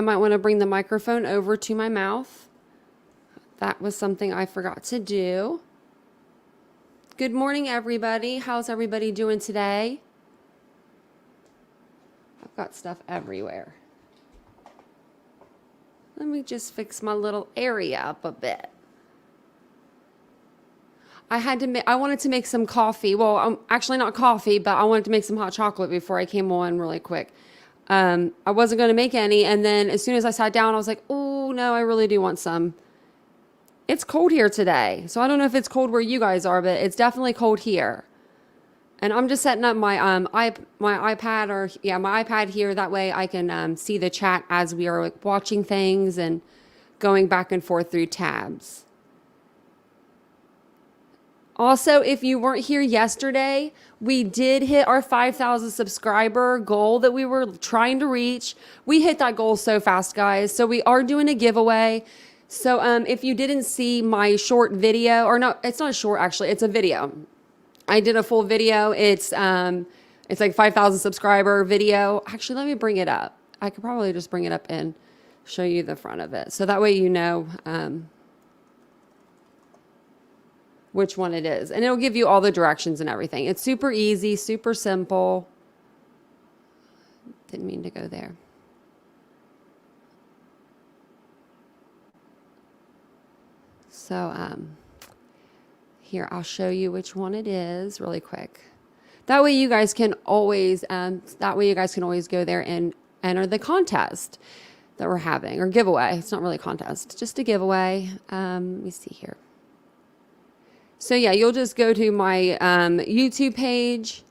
I might want to bring the microphone over to my mouth. That was something I forgot to do. Good morning, everybody. How's everybody doing today? I've got stuff everywhere. Let me just fix my little area up a bit. I wanted to make some coffee. Well, actually not coffee, but I wanted to make some hot chocolate before I came on really quick. I wasn't going to make any. And then as soon as I sat down, I was like, oh no, I really do want some. It's cold here today. So I don't know if it's cold where you guys are, but it's definitely cold here. And I'm just setting up my iPad here. That way I can see the chat as we are watching things and going back and forth through tabs. Also, if you weren't here yesterday, we did hit our 5,000 subscriber goal that we were trying to reach. We hit that goal so fast, guys. So we are doing a giveaway. So if you didn't see my short video, or no, it's not short actually, it's a video. I did a full video. It's like 5,000 subscriber video. Actually, let me bring it up. I could probably just bring it up and show you the front of it. So that way you know which one it is. And it'll give you all the directions and everything. It's super easy, super simple. Didn't mean to go there. So here, I'll show you which one it is really quick. That way you guys can always go there and enter the contest that we're having, or giveaway. It's not really a contest, just a giveaway. Let me see here. So yeah, you'll just go to my YouTube page,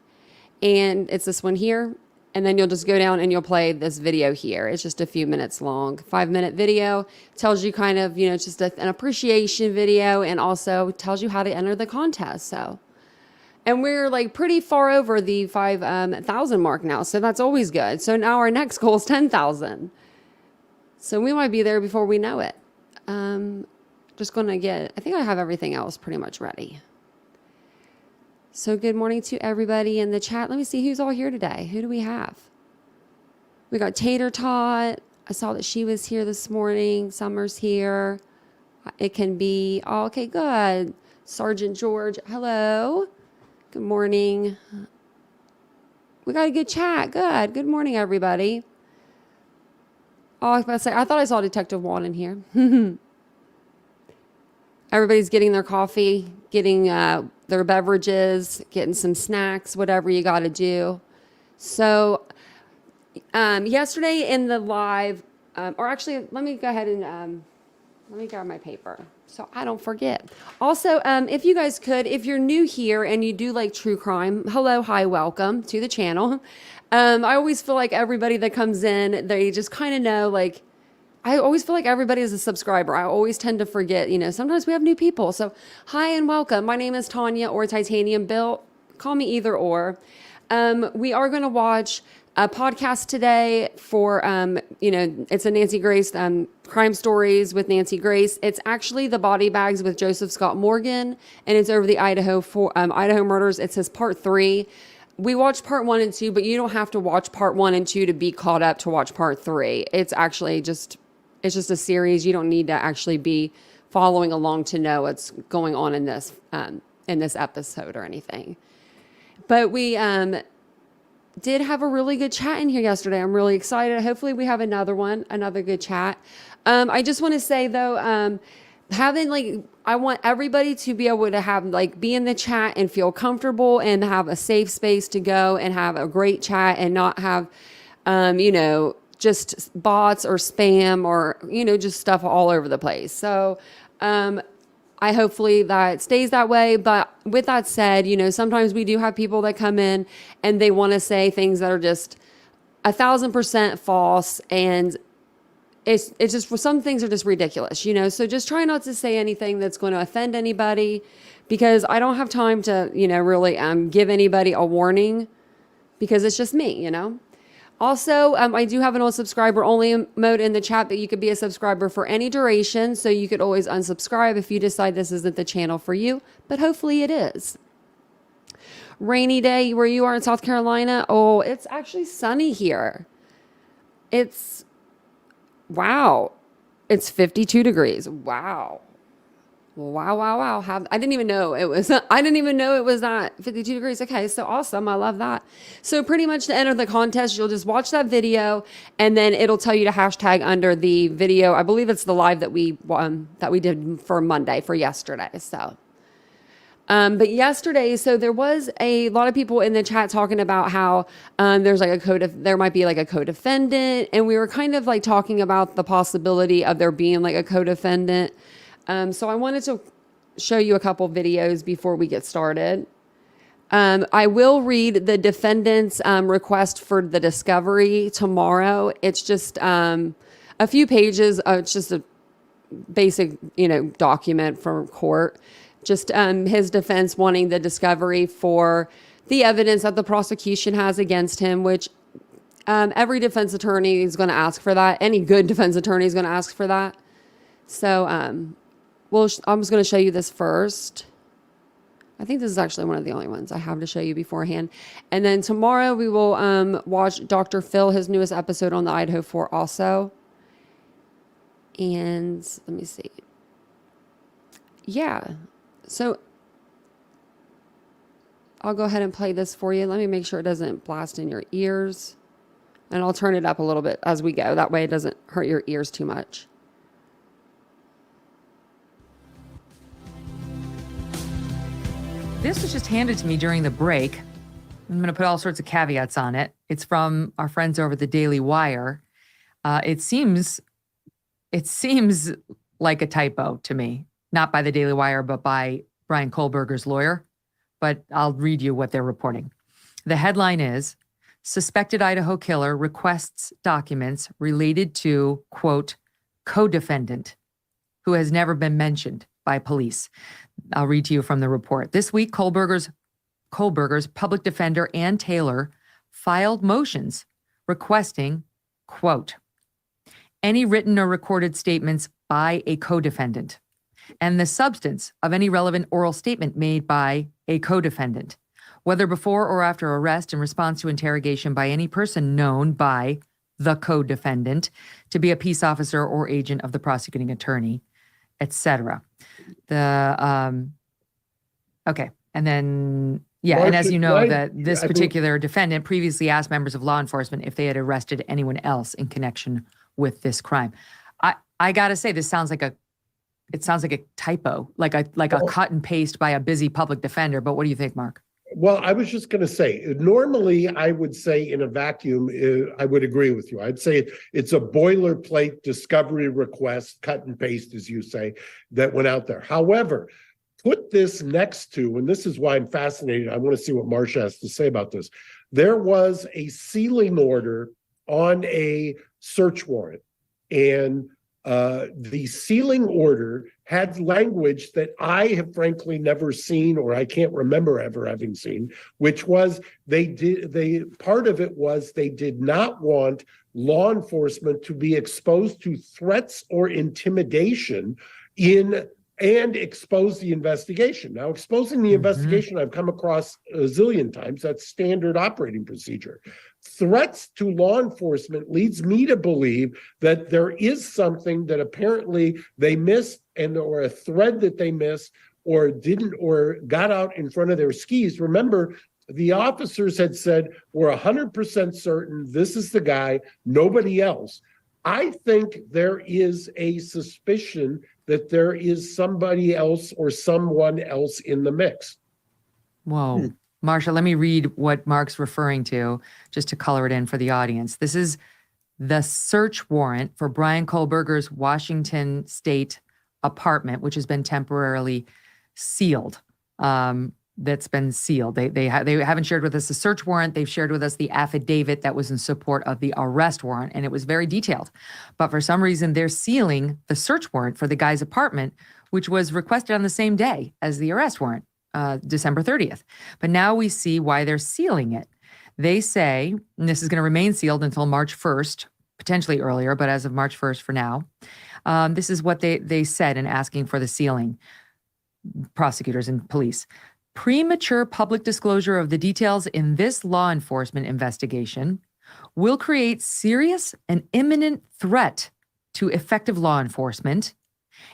and it's this one here. And then you'll just go down and you'll play this video here. It's just a few minutes long, 5-minute video. Tells you kind of, it's just an appreciation video, and also tells you how to enter the contest. So, and we're like pretty far over the 5,000 mark now. So that's always good. So now our next goal is 10,000. So we might be there before we know it. Just going to I think I have everything else pretty much ready. So good morning to everybody in the chat. Let me see who's all here today. Who do we have? We got Tater Tot. I saw that she was here this morning. Summer's here. It can be, oh, okay, good. Sergeant George, hello. Good morning. We got a good chat. Good. Good morning, everybody. Oh, I was about to say, I thought I saw Detective Juan in here. Everybody's getting their coffee, getting their beverages, getting some snacks, whatever you got to do. So yesterday in the live, or actually, let me go ahead and let me grab my paper so I don't forget. Also, if you guys could, if you're new here and you do like true crime, hello, hi, welcome to the channel. I always feel like everybody that comes in, they just kind of know, like, I always feel like everybody is a subscriber. I always tend to forget, sometimes we have new people. So hi and welcome. My name is Tanya, or TitaniumBuilt. Call me either or. We are going to watch a podcast today for, it's a Nancy Grace, Crime Stories with Nancy Grace. It's actually The Body Bags with Joseph Scott Morgan, and it's over the Idaho murders. It says part 3. We watched part 1 and 2, but you don't have to watch part 1 and 2 to be caught up to watch part 3. It's actually it's just a series. You don't need to actually be following along to know what's going on in this episode or anything. But we did have a really good chat in here yesterday. I'm really excited. Hopefully we have another good chat. I just want to say though, I want everybody to be able to have be in the chat and feel comfortable and have a safe space to go and have a great chat and not have, just bots or spam or, just stuff all over the place. So, I hopefully that stays that way. But with that said, sometimes we do have people that come in and they want to say things that are just 1,000% false. And it's just, some things are just ridiculous, So just try not to say anything that's going to offend anybody, because I don't have time to, really give anybody a warning, because it's just me, Also, I do have an old subscriber only mode in the chat, but you could be a subscriber for any duration. So you could always unsubscribe if you decide this isn't the channel for you, but hopefully it is. Rainy day where you are in South Carolina. Oh, it's actually sunny here. Wow. It's 52 degrees. Wow. Wow, wow, wow. I didn't even know it was, I didn't even know it was that 52 degrees. Okay, so awesome. I love that. So pretty much to enter the contest, you'll just watch that video and then it'll tell you to hashtag under the video. I believe it's the live that we did for Monday, for yesterday. So but yesterday, so there was a lot of people in the chat talking about how there's like there might be like a co-defendant, and we were kind of like talking about the possibility of there being like a co-defendant. So I wanted to show you a couple videos before we get started. I will read the defendant's request for the discovery tomorrow. It's just a few pages. It's just a basic, document from court. Just his defense wanting the discovery for the evidence that the prosecution has against him, which every defense attorney is going to ask for that. Any good defense attorney is going to ask for that. So I'm just going to show you this first. I think this is actually one of the only ones I have to show you beforehand. And then tomorrow we will watch Dr. Phil, his newest episode on the Idaho Four also. And let me see. Yeah. So I'll go ahead and play this for you. Let me make sure it doesn't blast in your ears. And I'll turn it up a little bit as we go. That way it doesn't hurt your ears too much. This was just handed to me during the break. I'm going to put all sorts of caveats on it. It's from our friends over at the Daily Wire. It seems like a typo to me. Not by the Daily Wire, but by Brian Kohlberger's lawyer. But I'll read you what they're reporting. The headline is, suspected Idaho killer requests documents related to, quote, co-defendant who has never been mentioned by police. I'll read to you from the report. This week, Kohlberger's public defender, Ann Taylor, filed motions requesting, quote, any written or recorded statements by a co-defendant and the substance of any relevant oral statement made by a co-defendant, whether before or after arrest in response to interrogation by any person known by the co-defendant to be a peace officer or agent of the prosecuting attorney, etc. Okay. And then, yeah. And as you know, that this particular defendant previously asked members of law enforcement if they had arrested anyone else in connection with this crime. I gotta say, it sounds like a typo, like a cut and paste by a busy public defender. But what do you think, Mark? Well, I was just going to say, normally I would say in a vacuum, I would agree with you. I'd say it's a boilerplate discovery request, cut and paste, as you say, that went out there. However, put this next to, and this is why I'm fascinated, I want to see what Marcia has to say about this. There was a sealing order on a search warrant, and the sealing order had language that I have frankly never seen, or I can't remember ever having seen, which was part of it was they did not want law enforcement to be exposed to threats or intimidation and expose the investigation. Now, exposing the investigation, I've come across a zillion times. That's standard operating procedure. Threats to law enforcement leads me to believe that there is something that apparently they missed, or a thread that they missed, or didn't, or got out in front of their skis. Remember, the officers had said, we're 100% certain this is the guy, nobody else. I think there is a suspicion that there is somebody else or someone else in the mix. Whoa. Marcia, let me read what Mark's referring to, just to color it in for the audience. This is the search warrant for Brian Kohlberger's Washington State apartment, which has been temporarily sealed. That's been sealed. They haven't shared with us the search warrant. They've shared with us the affidavit that was in support of the arrest warrant, and it was very detailed. But for some reason, they're sealing the search warrant for the guy's apartment, which was requested on the same day as the arrest warrant, December 30th. But now we see why they're sealing it. They say, and this is going to remain sealed until March 1st, potentially earlier, but as of March 1st for now. This is what they said in asking for the sealing, prosecutors and police. Premature public disclosure of the details in this law enforcement investigation will create serious and imminent threat to effective law enforcement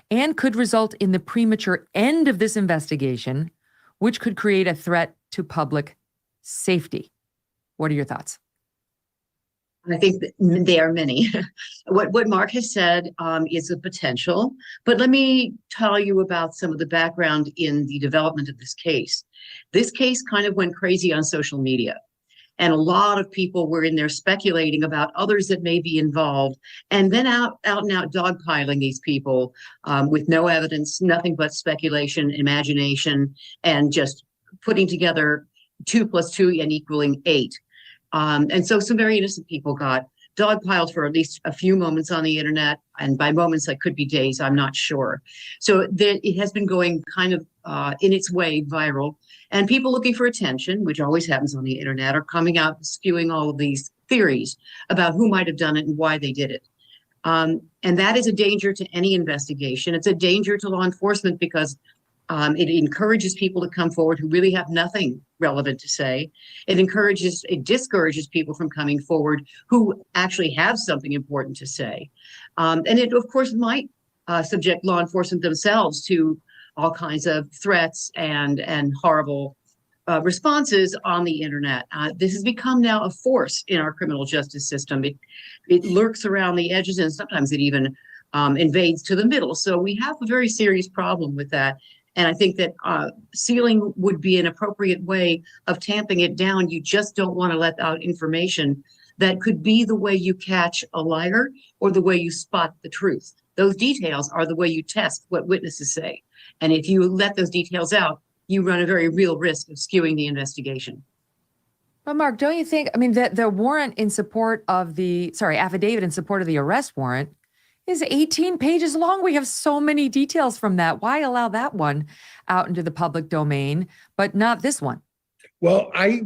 and could result in the premature end of this investigation, which could create a threat to public safety. What are your thoughts? I think that there are many. What Mark has said is a potential, but let me tell you about some of the background in the development of this case. This case kind of went crazy on social media, and a lot of people were in there speculating about others that may be involved, and then out and out dogpiling these people with no evidence, nothing but speculation, imagination, and just putting together 2 + 2 and equaling 8. And so some very innocent people got dogpiled for at least a few moments on the internet. And by moments, that could be days, I'm not sure. So it has been going kind of in its way viral. And people looking for attention, which always happens on the internet, are coming out spewing all of these theories about who might have done it and why they did it. And that is a danger to any investigation. It's a danger to law enforcement because it encourages people to come forward who really have nothing relevant to say. It discourages people from coming forward who actually have something important to say. And it, of course, might subject law enforcement themselves to all kinds of threats and horrible responses on the internet. This has become now a force in our criminal justice system. It lurks around the edges, and sometimes it even invades to the middle. So we have a very serious problem with that. And I think that sealing would be an appropriate way of tamping it down. You just don't want to let out information that could be the way you catch a liar or the way you spot the truth. Those details are the way you test what witnesses say. And if you let those details out, you run a very real risk of skewing the investigation. Well, Mark, don't you think, I mean, the warrant in support of affidavit in support of the arrest warrant is 18 pages long. We have so many details from that. Why allow that one out into the public domain, but not this one? Well, I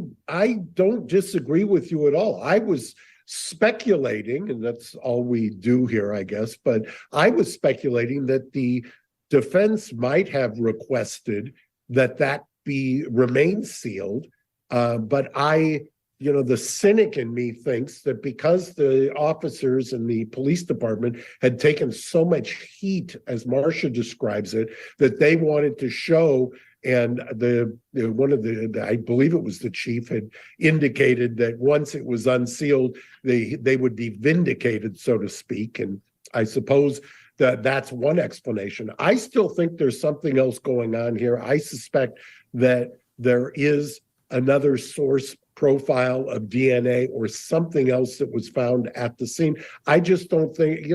don't disagree with you at all. I was speculating, and that's all we do here, I guess, but I was speculating that the defense might have requested that remain sealed. But the cynic in me thinks that because the officers in the police department had taken so much heat, as Marcia describes it, that they wanted to show, and I believe it was the chief, had indicated that once it was unsealed, they would be vindicated, so to speak. And I suppose that's one explanation. I still think there's something else going on here. I suspect that there is another source profile of DNA or something else that was found at the scene. I just don't think,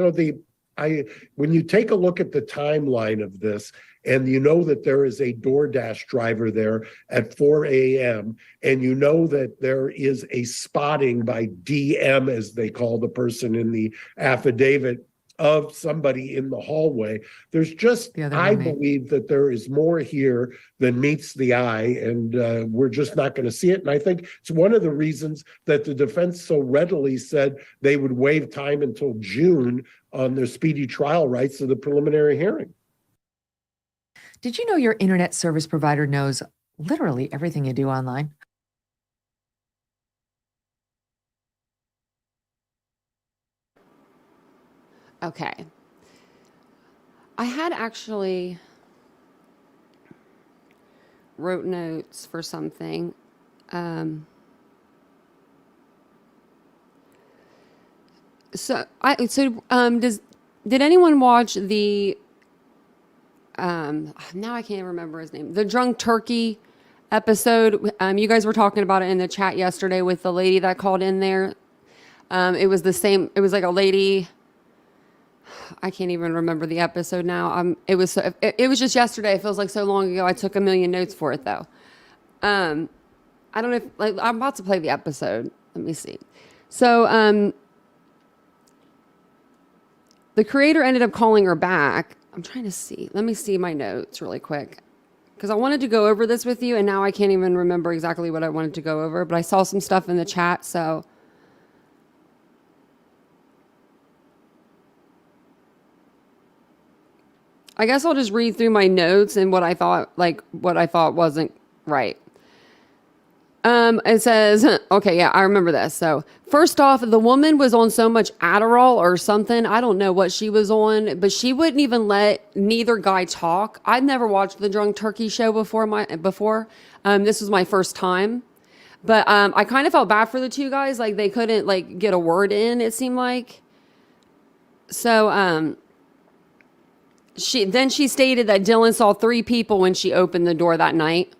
when you take a look at the timeline of this, and you know that there is a DoorDash driver there at 4 a.m., and you know that there is a spotting by DM, as they call the person in the affidavit, of somebody in the hallway. There's just, I believe that there is more here than meets the eye, and we're just not going to see it. And I think it's one of the reasons that the defense so readily said they would waive time until June on their speedy trial rights of the preliminary hearing. Did you know your internet service provider knows literally everything you do online? Okay. I had actually wrote notes for something. Did anyone watch the now I can't remember his name, the drunk turkey episode? You guys were talking about it in the chat yesterday with the lady that called in there. It was like a lady, I can't even remember the episode now. It was just yesterday. It feels like so long ago. I took a million notes for it though. I don't know if, I'm about to play the episode. Let me see. So the creator ended up calling her back. I'm trying to see. Let me see my notes really quick, because I wanted to go over this with you, and now I can't even remember exactly what I wanted to go over, but I saw some stuff in the chat, so. I guess I'll just read through my notes and what I thought wasn't right. It says, okay, yeah, I remember this. So first off, the woman was on so much Adderall or something. I don't know what she was on, but she wouldn't even let neither guy talk. I'd never watched the Drunk Turkey show before. This was my first time, but I kind of felt bad for the two guys. Like they couldn't like get a word in, it seemed like. So she stated that Dylan saw 3 people when she opened the door that night.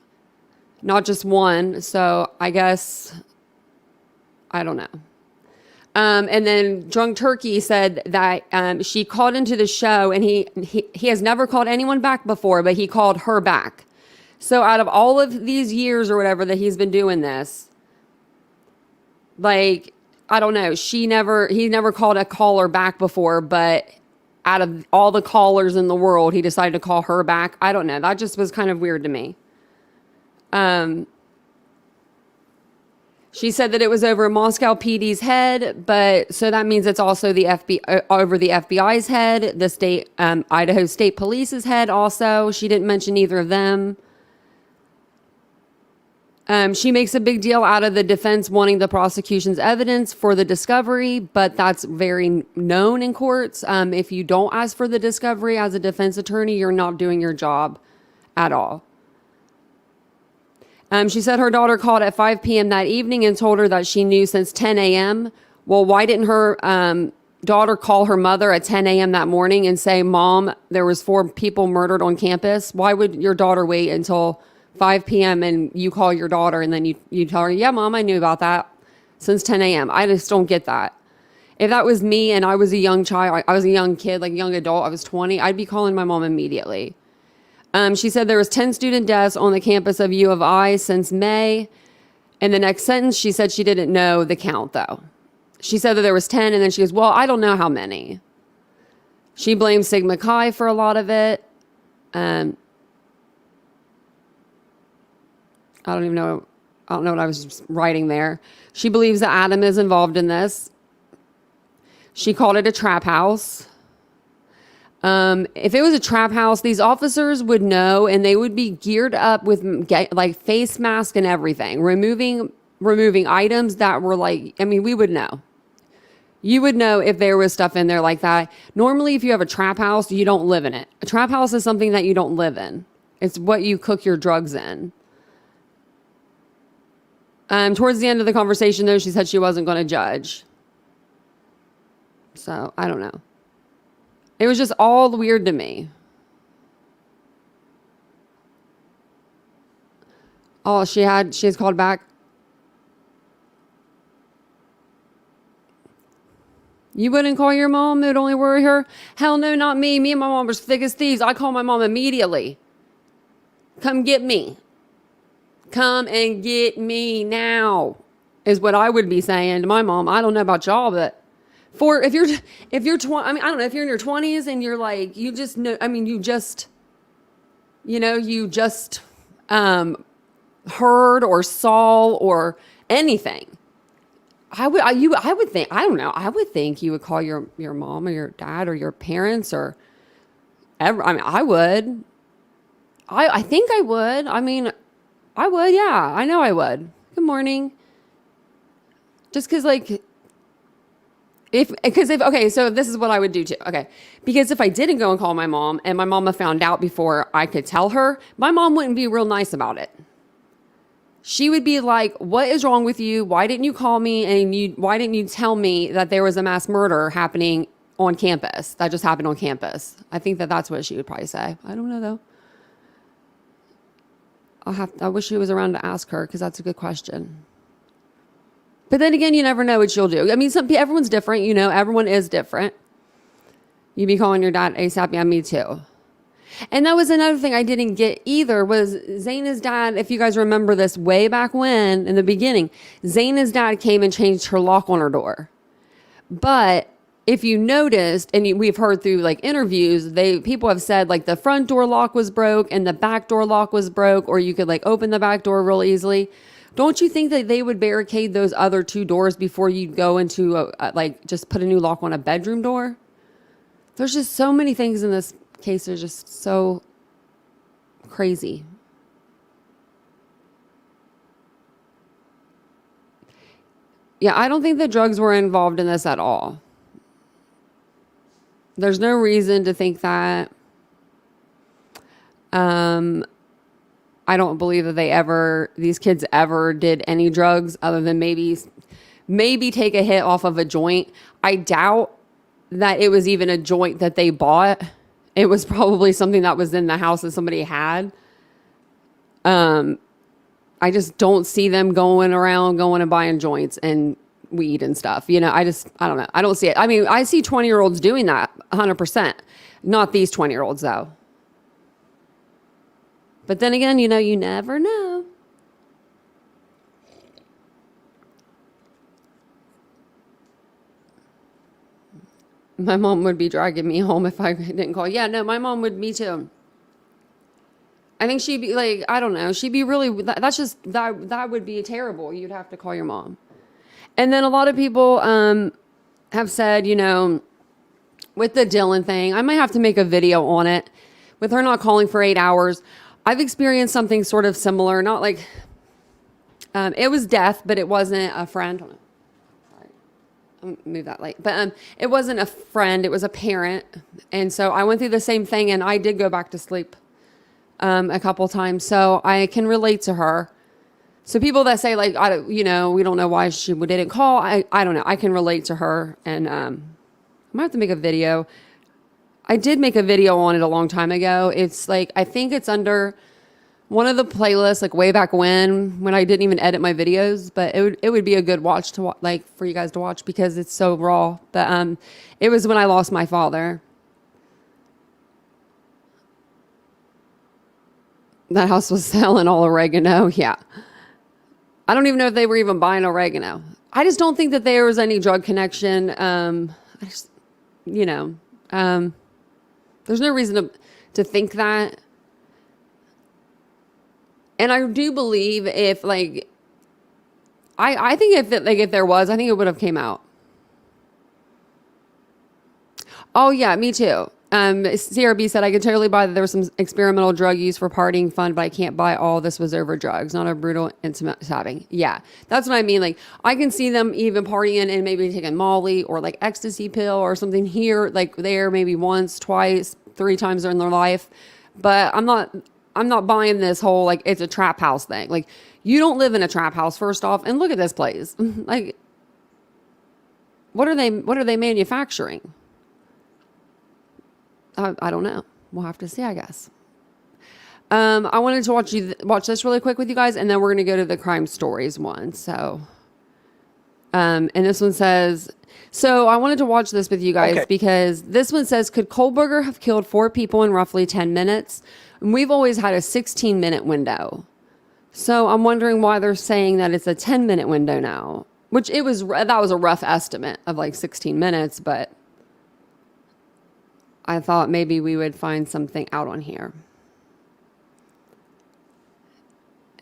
Not just one. So I guess, I don't know. And then Drunk Turkey said that she called into the show and he has never called anyone back before, but he called her back. So out of all of these years or whatever that he's been doing this, like, I don't know, he never called a caller back before, but out of all the callers in the world, he decided to call her back. I don't know. That just was kind of weird to me. She said that it was over Moscow PD's head, but so that means it's also the over the FBI's head, the state, Idaho State Police's head also. She didn't mention either of them. She makes a big deal out of the defense wanting the prosecution's evidence for the discovery, but that's very known in courts. If you don't ask for the discovery as a defense attorney, you're not doing your job at all. She said her daughter called at 5 p.m. that evening and told her that she knew since 10 a.m. Well, why didn't her daughter call her mother at 10 a.m. that morning and say, Mom, there was 4 people murdered on campus? Why would your daughter wait until 5 p.m. and you call your daughter and then you tell her, yeah, Mom, I knew about that since 10 a.m. I just don't get that. If that was me and I was a young child, I was a young kid, like a young adult, I was 20, I'd be calling my mom immediately. She said there was 10 student deaths on the campus of U of I since May. In the next sentence, she said she didn't know the count, though. She said that there was 10, and then she goes, well, I don't know how many. She blames Sigma Chi for a lot of it. I don't even know. I don't know what I was writing there. She believes that Adam is involved in this. She called it a trap house. If it was a trap house, these officers would know, and they would be geared up with like face mask and everything, removing items that were like, I mean, we would know. You would know if there was stuff in there like that. Normally, if you have a trap house, you don't live in it. A trap house is something that you don't live in. It's what you cook your drugs in. Towards the end of the conversation, though, she said she wasn't going to judge. So, I don't know. It was just all weird to me. Oh, she has called back. You wouldn't call your mom? It would only worry her? Hell no, not me. Me and my mom were thick as thieves. I call my mom immediately. Come get me. Come and get me now, is what I would be saying to my mom. I don't know about y'all, but if you're 20, I mean, I don't know, if you're in your 20s and you're like, you just know, I mean, you just heard or saw or anything. I would think, I don't know, I would think you would call your mom or your dad or your parents or ever. I mean, I would. I think I would. I mean, I would, yeah. I know I would. Good morning. Just because, like, okay, so this is what I would do too. Okay. Because if I didn't go and call my mom and my mama found out before I could tell her, my mom wouldn't be real nice about it. She would be like, what is wrong with you? Why didn't you call me? And why didn't you tell me that there was a mass murder happening on campus? That just happened on campus. I think that's what she would probably say. I don't know though. I wish she was around to ask her because that's a good question. But then again, you never know what she'll do. I mean, everyone's different, you know, everyone is different. You be calling your dad ASAP, yeah, me too. And that was another thing I didn't get either was Zaina's dad, if you guys remember this way back when, in the beginning, Zaina's dad came and changed her lock on her door. But if you noticed, and we've heard through like interviews, people have said like the front door lock was broke and the back door lock was broke, or you could like open the back door real easily. Don't you think that they would barricade those other 2 doors before you go into like just put a new lock on a bedroom door? There's just so many things in this case that are just so crazy. Yeah, I don't think the drugs were involved in this at all. There's no reason to think that. I don't believe that these kids ever did any drugs other than maybe take a hit off of a joint. I doubt that it was even a joint that they bought. It was probably something that was in the house that somebody had. I just don't see them going and buying joints and weed and stuff. You know, I don't know. I don't see it. I mean, I see 20-year-olds doing that 100%. Not these 20-year-olds though. But then again, you know, you never know. My mom would be dragging me home if I didn't call. Yeah, no, my mom would, me too. I think she'd be like, I don't know. She'd be really, that's just, that would be terrible. You'd have to call your mom. And then a lot of people have said, you know, with the Dylan thing, I might have to make a video on it. With her not calling for 8 hours, I've experienced something sort of similar. Not like, it was death, but it wasn't a friend. Hold on. Sorry. I'll move that light. But it wasn't a friend. It was a parent. And so I went through the same thing, and I did go back to sleep a couple times. So I can relate to her. So people that say like, we don't know why she didn't call. I don't know. I can relate to her, and I might have to make a video. I did make a video on it a long time ago. It's like, I think it's under one of the playlists, like way back when I didn't even edit my videos, but it would be a good watch to like for you guys to watch because it's so raw. But it was when I lost my father. That house was selling all oregano. Yeah. I don't even know if they were even buying oregano. I just don't think that there was any drug connection. There's no reason to think that. And I do believe if like, I think if there was, I think it would have came out. Oh yeah, me too. CRB said, I could totally buy that there was some experimental drug use for partying fun, but I can't buy all this was over drugs, not a brutal intimate stabbing. Yeah, that's what I mean. Like, I can see them even partying and maybe taking Molly or like ecstasy pill or something here, like there, maybe once, twice, 3 times in their life. But I'm not buying this whole, like, it's a trap house thing. Like, you don't live in a trap house, first off, and look at this place. Like, what are they manufacturing? I don't know. We'll have to see, I guess. I wanted to watch this really quick with you guys, and then we're going to go to the crime stories one. So, and this one says, so I wanted to watch this with you guys because this one says, could Kohlberger have killed 4 people in roughly 10 minutes? And we've always had a 16-minute window. So I'm wondering why they're saying that it's a 10-minute window now, which that was a rough estimate of like 16 minutes, but I thought maybe we would find something out on here.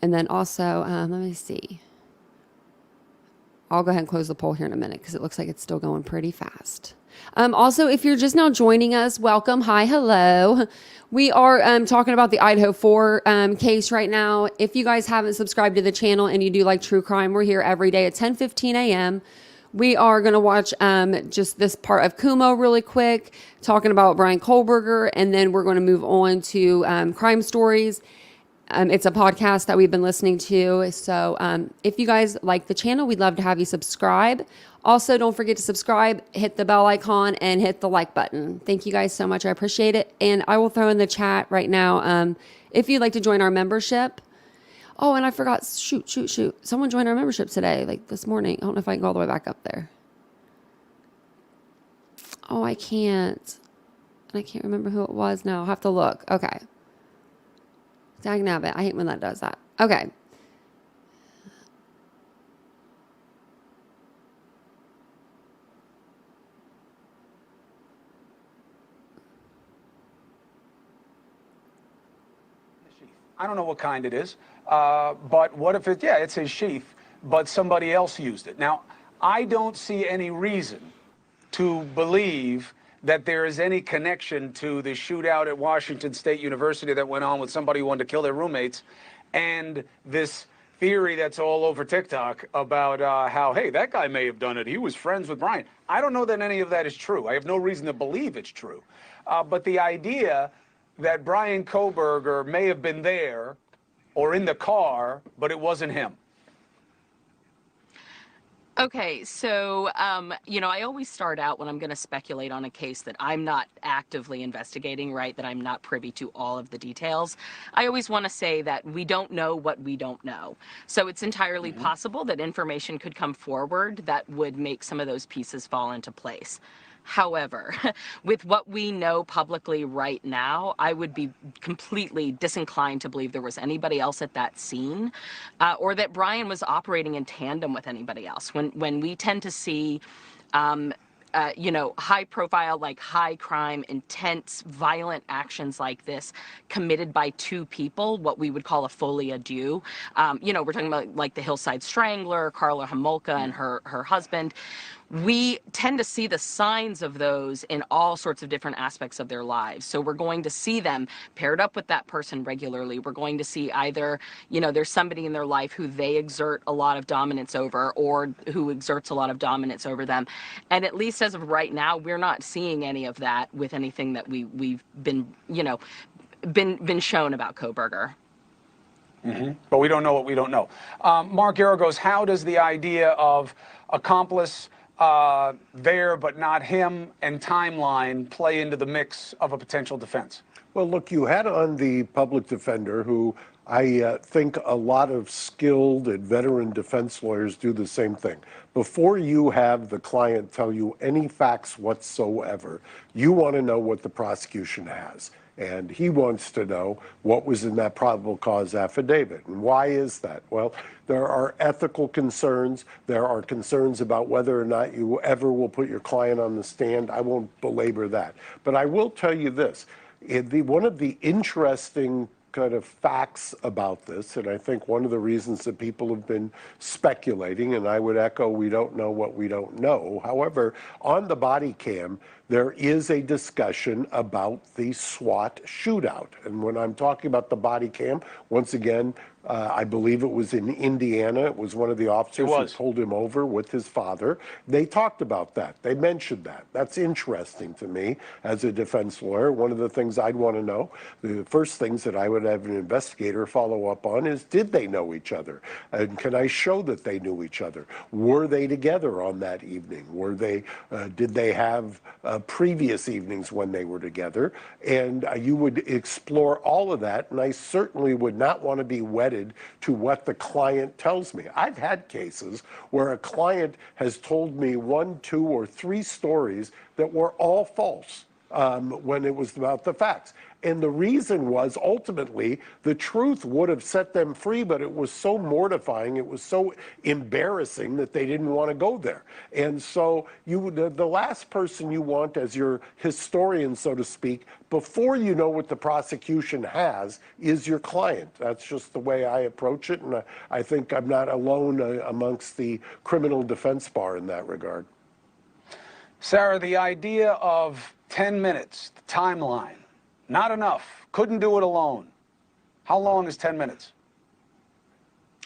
And then also, let me see. I'll go ahead and close the poll here in a minute because it looks like it's still going pretty fast. Also, if you're just now joining us, welcome. Hi, hello. We are talking about the Idaho Four case right now. If you guys haven't subscribed to the channel and you do like true crime, we're here every day at 10:15 a.m. We are going to watch just this part of Kumo really quick, talking about Brian Kohlberger, and then we're going to move on to crime stories. It's a podcast that we've been listening to. So if you guys like the channel, we'd love to have you subscribe. Also, don't forget to subscribe, hit the bell icon, and hit the like button. Thank you guys so much. I appreciate it. And I will throw in the chat right now if you'd like to join our membership. Oh, and I forgot. Shoot. Someone joined our membership today, like this morning. I don't know if I can go all the way back up there. Oh, I can't. I can't remember who it was now. I'll have to look. Okay. Dagnabbit. I hate when that does that. Okay. I don't know what kind it is, but what if it's his sheath, but somebody else used it. Now, I don't see any reason to believe that there is any connection to the shootout at Washington State University that went on with somebody who wanted to kill their roommates and this theory that's all over TikTok about how, hey, that guy may have done it. He was friends with Brian. I don't know that any of that is true. I have no reason to believe it's true. But the idea that Brian Koberger may have been there or in the car, but it wasn't him. Okay, so, I always start out when I'm going to speculate on a case that I'm not actively investigating, right? That I'm not privy to all of the details. I always want to say that we don't know what we don't know. So it's entirely possible that information could come forward that would make some of those pieces fall into place. However, with what we know publicly right now, I would be completely disinclined to believe there was anybody else at that scene, or that Brian was operating in tandem with anybody else. When we tend to see high profile, like high crime, intense, violent actions like this committed by two people, what we would call a folie à deux. We're talking about like the Hillside Strangler, Carla Homolka and her husband. We tend to see the signs of those in all sorts of different aspects of their lives. So we're going to see them paired up with that person regularly. We're going to see either, there's somebody in their life who they exert a lot of dominance over, or who exerts a lot of dominance over them. And at least as of right now, we're not seeing any of that with anything that we've been shown about Koberger. But we don't know what we don't know. Mark Geragos, how does the idea of accomplice there but not him and timeline play into the mix of a potential defense? Well, look, you had on the public defender, who I think a lot of skilled and veteran defense lawyers do the same thing. Before you have the client tell you any facts whatsoever, you want to know what the prosecution has. And he wants to know what was in that probable cause affidavit. And why is that? Well, there are ethical concerns. There are concerns about whether or not you ever will put your client on the stand. I won't belabor that. But I will tell you this. One of the interesting kind of facts about this, and I think one of the reasons that people have been speculating, and I would echo, we don't know what we don't know. However, on the body cam, there is a discussion about the SWAT shootout. And when I'm talking about the body cam, once again, I believe it was in Indiana. It was one of the officers who pulled him over with his father. They talked about that. They mentioned that. That's interesting to me as a defense lawyer. One of the things I'd want to know, the first things that I would have an investigator follow up on is, did they know each other? And can I show that they knew each other? Were they together on that evening? Did they have previous evenings when they were together? And you would explore all of that. And I certainly would not want to be wedded to what the client tells me. I've had cases where a client has told me 1, 2, or 3 stories that were all false when it was about the facts. And the reason was, ultimately, the truth would have set them free, but it was so mortifying, it was so embarrassing that they didn't want to go there. And so the last person you want as your historian, so to speak, before you know what the prosecution has, is your client. That's just the way I approach it, and I think I'm not alone amongst the criminal defense bar in that regard. Sarah, the idea of 10 minutes, the timeline, not enough. Couldn't do it alone. How long is 10 minutes?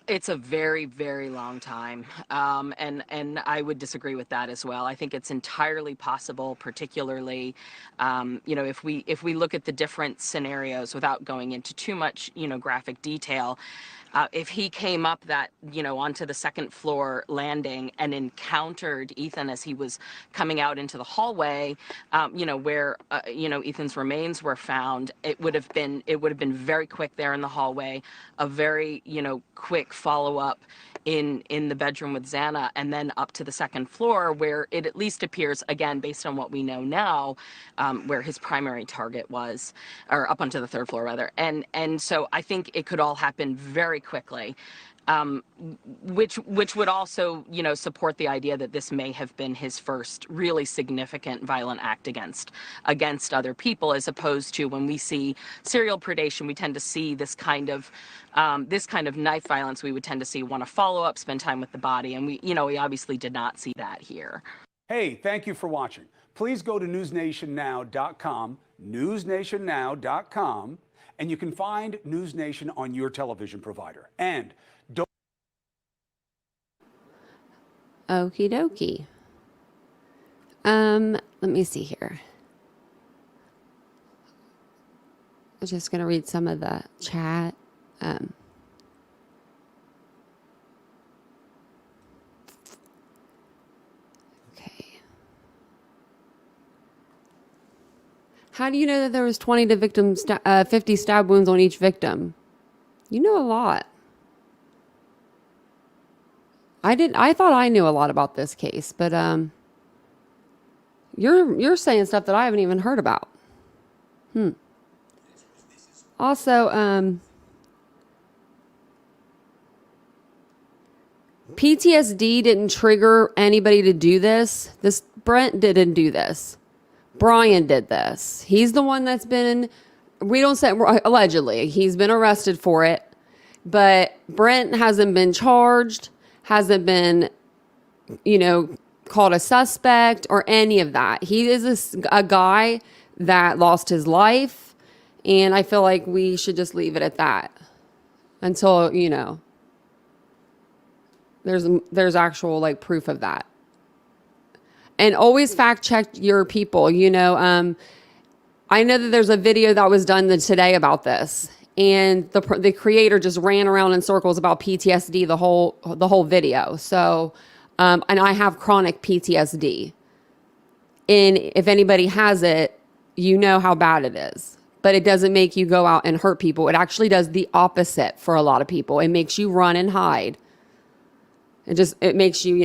It's a very, very long time, and I would disagree with that as well. I think it's entirely possible, particularly, if we look at the different scenarios without going into too much, graphic detail. If he came up onto the second floor landing and encountered Ethan as he was coming out into the hallway, where Ethan's remains were found, it would have been very quick there in the hallway, a very quick follow up in the bedroom with Xana, and then up to the second floor, where it at least appears, again, based on what we know now, where his primary target was, or up onto the third floor rather. And so I think it could all happen very quickly. Which would also, support the idea that this may have been his first really significant violent act against other people, as opposed to when we see serial predation, we tend to see this kind of knife violence. We would tend to see want to follow up, spend time with the body, and we obviously did not see that here. Hey, thank you for watching. Please go to newsnationnow.com, newsnationnow.com, and you can find News Nation on your television provider. And don't Okie dokie. Let me see here. I'm just gonna read some of the chat. Okay. How do you know that there was 20 to 50 stab wounds on each victim? You know a lot. I thought I knew a lot about this case, but you're saying stuff that I haven't even heard about. Also, PTSD didn't trigger anybody to do this. Brent didn't do this. Brian did this. He's the one that's been, we don't say, allegedly, he's been arrested for it, but Brent hasn't been charged, hasn't been, called a suspect or any of that. He is a guy that lost his life, and I feel like we should just leave it at that until, there's actual like proof of that. And always fact check your people. I know that there's a video that was done today about this, and the creator just ran around in circles about PTSD the whole video. So, and I have chronic PTSD, and if anybody has it, you know how bad it is. But it doesn't make you go out and hurt people. It actually does the opposite for a lot of people. It makes you run and hide. It makes you,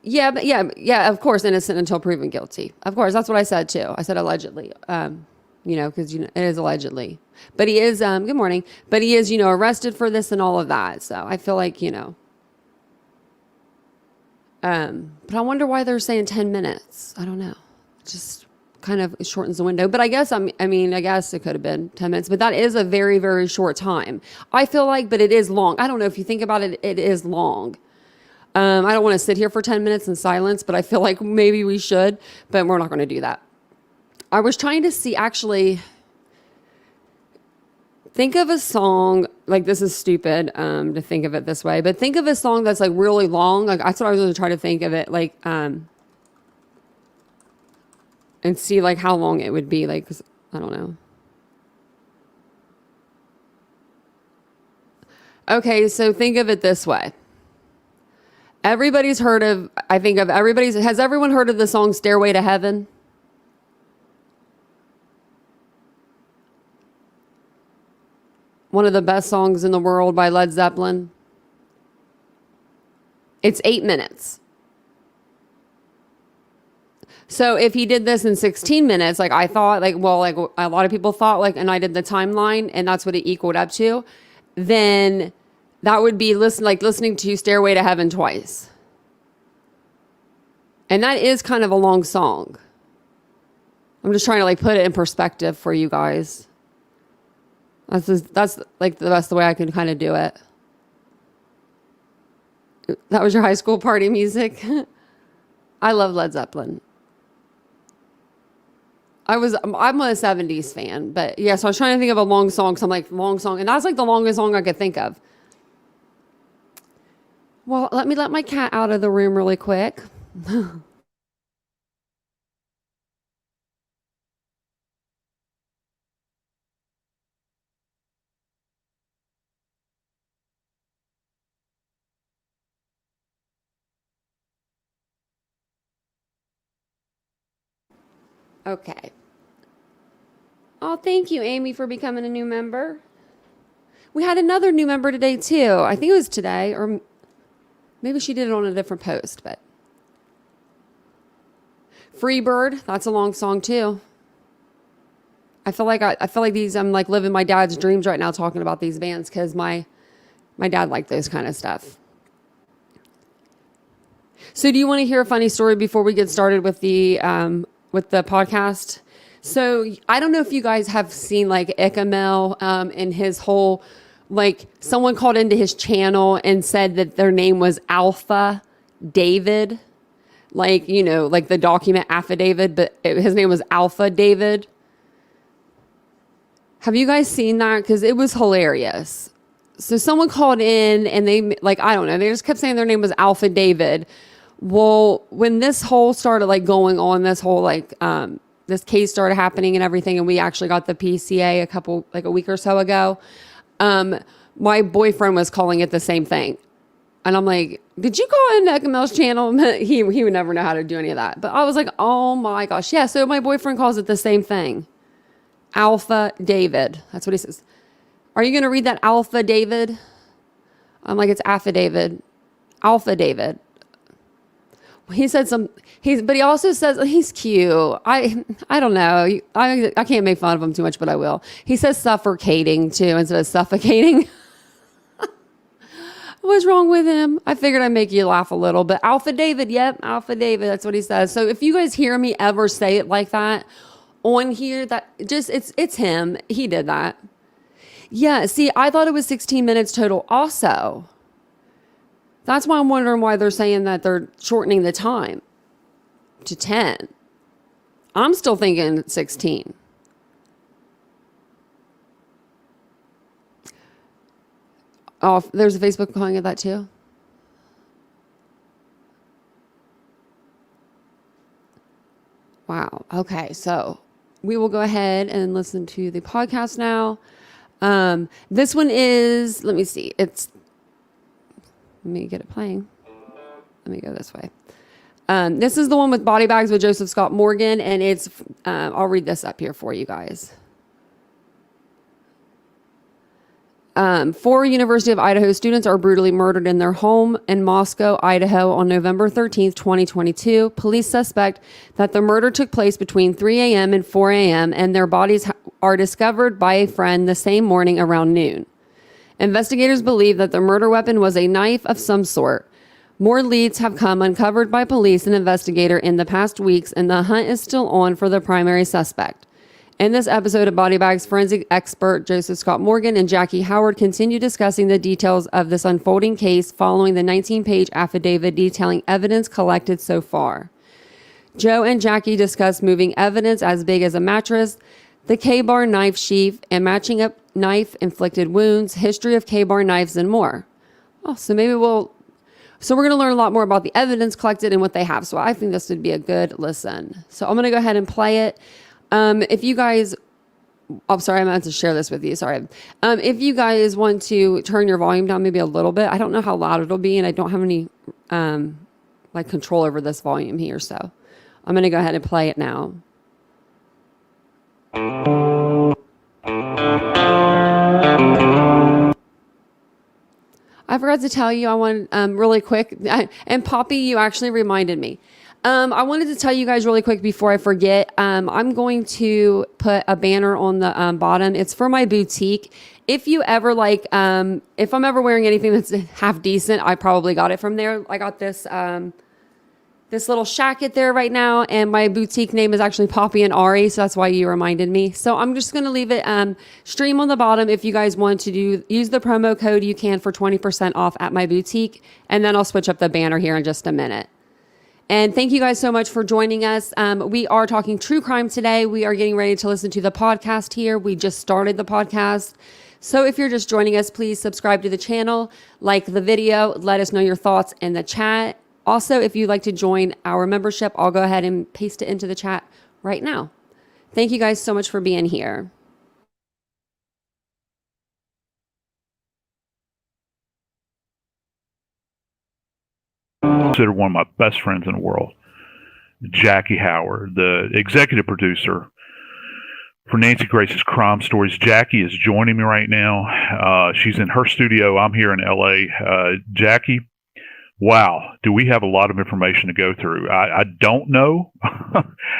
Yeah, but yeah, of course, innocent until proven guilty. Of course, that's what I said too. I said allegedly, because it is allegedly. But he is, good morning, but he is, arrested for this and all of that. So I feel like, but I wonder why they're saying 10 minutes. I don't know. It just kind of shortens the window. But I guess, I guess it could have been 10 minutes, but that is a very, very short time. I feel like, but it is long. I don't know if you think about it, it is long. I don't want to sit here for 10 minutes in silence, but I feel like maybe we should, but we're not going to do that. I was trying to see, actually, think of a song, like this is stupid to think of it this way, but think of a song that's like really long. Like that's what I was going to try to think of it, like, and see like how long it would be. Like, 'cause I don't know. Okay, so think of it this way. Has everyone heard of the song Stairway to Heaven? One of the best songs in the world by Led Zeppelin. It's 8 minutes. So if he did this in 16 minutes, like I thought, like a lot of people thought, like, and I did the timeline and that's what it equaled up to, then that would be listening to Stairway to Heaven twice. And that is kind of a long song. I'm just trying to like put it in perspective for you guys. That's like the best way I can kind of do it. That was your high school party music? I love Led Zeppelin. I'm a 70s fan, but yeah, so I was trying to think of a long song, so I'm like, long song, and that's like the longest song I could think of. Well, let me let my cat out of the room really quick. Okay. Oh, thank you, Amy, for becoming a new member. We had another new member today, too. I think it was today, or maybe she did it on a different post, but. Freebird, that's a long song, too. I feel like I'm like living my dad's dreams right now talking about these bands because my dad liked those kind of stuff. So do you want to hear a funny story before we get started with the podcast? So I don't know if you guys have seen like Icamel and his whole, like someone called into his channel and said that their name was Alpha David. Like, like the document affidavit, but his name was Alpha David. Have you guys seen that? Because it was hilarious. So someone called in and they, like, I don't know, they just kept saying their name was Alpha David. Well, when this whole started like going on, this whole like, this case started happening and everything, and we actually got the PCA a week or so ago. My boyfriend was calling it the same thing. And I'm like, did you call in Mel's channel? He would never know how to do any of that. But I was like, oh my gosh. Yeah. So my boyfriend calls it the same thing. Alpha David. That's what he says. Are you going to read that Alpha David? I'm like, it's affidavit. Alpha David. He said but he also says he's cute. I don't know. I can't make fun of him too much, but I will. He says suffocating too instead of suffocating. What's wrong with him? I figured I'd make you laugh a little, but Alpha David, yep, Alpha David, that's what he says. So if you guys hear me ever say it like that on here, that just, it's him. He did that. Yeah, see, I thought it was 16 minutes total also. That's why I'm wondering why they're saying that they're shortening the time to 10. I'm still thinking 16. Oh, there's a Facebook calling it that too. Wow. Okay. So we will go ahead and listen to the podcast now. This one is, let me see. Let me get it playing. Let me go this way. This is the one with body bags with Joseph Scott Morgan. And it's, I'll read this up here for you guys. 4 University of Idaho students are brutally murdered in their home in Moscow, Idaho on November 13th, 2022. Police suspect that the murder took place between 3 a.m. and 4 a.m. and their bodies are discovered by a friend the same morning around noon. Investigators believe that the murder weapon was a knife of some sort. More leads have come uncovered by police and investigator in the past weeks, and the hunt is still on for the primary suspect. In this episode of Body Bags, forensic expert Joseph Scott Morgan and Jackie Howard continue discussing the details of this unfolding case following the 19-page affidavit detailing evidence collected so far. Joe and Jackie discuss moving evidence as big as a mattress, the K-bar knife sheath, and matching up knife-inflicted wounds, history of K-bar knives, and more. Oh, so we're going to learn a lot more about the evidence collected and what they have. So I think this would be a good listen. So I'm going to go ahead and play it. If you guys, I'm sorry, I meant to share this with you. Sorry. If you guys want to turn your volume down maybe a little bit, I don't know how loud it'll be, and I don't have any control over this volume here. So I'm going to go ahead and play it now. I forgot to tell you, I want really quick, and Poppy, you actually reminded me. I wanted to tell you guys really quick before I forget. I'm going to put a banner on the bottom. It's for my boutique. If you ever if I'm ever wearing anything that's half decent, I probably got it from there. I got this this little shacket there right now, and my boutique name is actually Poppy and Ari, so that's why you reminded me. So I'm just going to leave it stream on the bottom. If you guys want to use the promo code, you can for 20% off at my boutique, and then I'll switch up the banner here in just a minute. And thank you guys so much for joining us. We are talking true crime today. We are getting ready to listen to the podcast here. We just started the podcast. So if you're just joining us, please subscribe to the channel, like the video, let us know your thoughts in the chat. Also, if you'd like to join our membership, I'll go ahead and paste it into the chat right now. Thank you guys so much for being here. Consider one of my best friends in the world, Jackie Howard, the executive producer for Nancy Grace's Crime Stories. Jackie is joining me right now. She's in her studio. I'm here in LA. Jackie, wow, do we have a lot of information to go through? I don't know.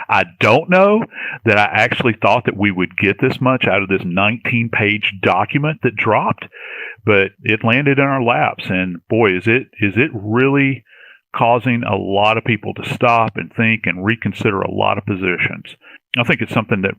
I don't know that I actually thought that we would get this much out of this 19-page document that dropped, but it landed in our laps. And boy, is it really causing a lot of people to stop and think and reconsider a lot of positions. I think it's something that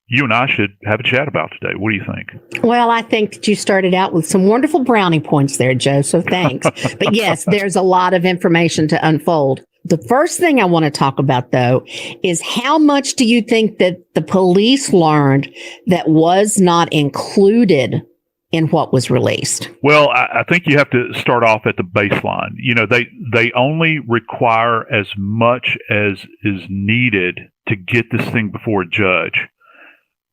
you and I should have a chat about today. What do you think? Well, I think that you started out with some wonderful brownie points there, Joe, so thanks. But yes, there's a lot of information to unfold. The first thing I want to talk about, though, is how much do you think that the police learned that was not included in what was released? Well, I think you have to start off at the baseline. You know, they only require as much as is needed to get this thing before a judge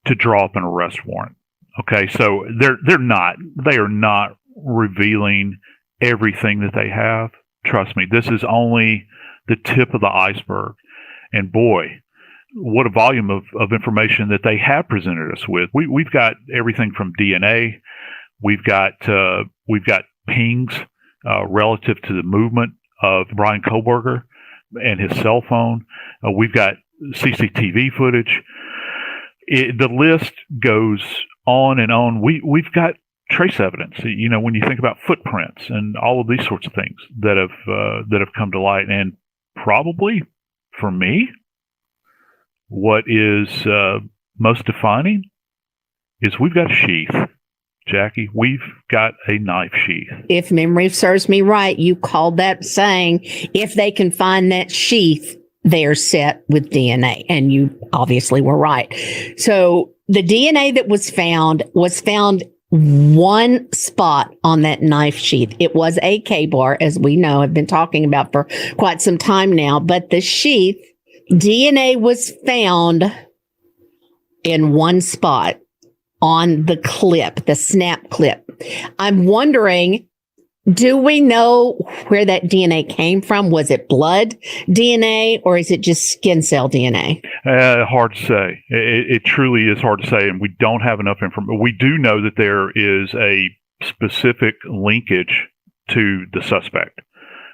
to draw up an arrest warrant. Okay, so they are not revealing everything that they have. Trust me, this is only the tip of the iceberg. And boy, what a volume of information that they have presented us with. We've got everything from DNA. We've got pings relative to the movement of Brian Kohlberger and his cell phone. We've got CCTV footage. The list goes on and on. We've got trace evidence. You know, when you think about footprints and all of these sorts of things that have come to light, and probably for me, what is most defining is we've got a sheath. Jackie, we've got a knife sheath. If memory serves me right, you called that saying, if they can find that sheath, they're set with DNA. And you obviously were right. So the DNA that was found one spot on that knife sheath. It was a K-bar, as we know, have been talking about for quite some time now. But the sheath, DNA was found in one spot on the clip, the snap clip. I'm wondering, do we know where that DNA came from? Was it blood DNA or is it just skin cell DNA? Hard to say. It truly is hard to say, and we don't have enough information. We do know that there is a specific linkage to the suspect,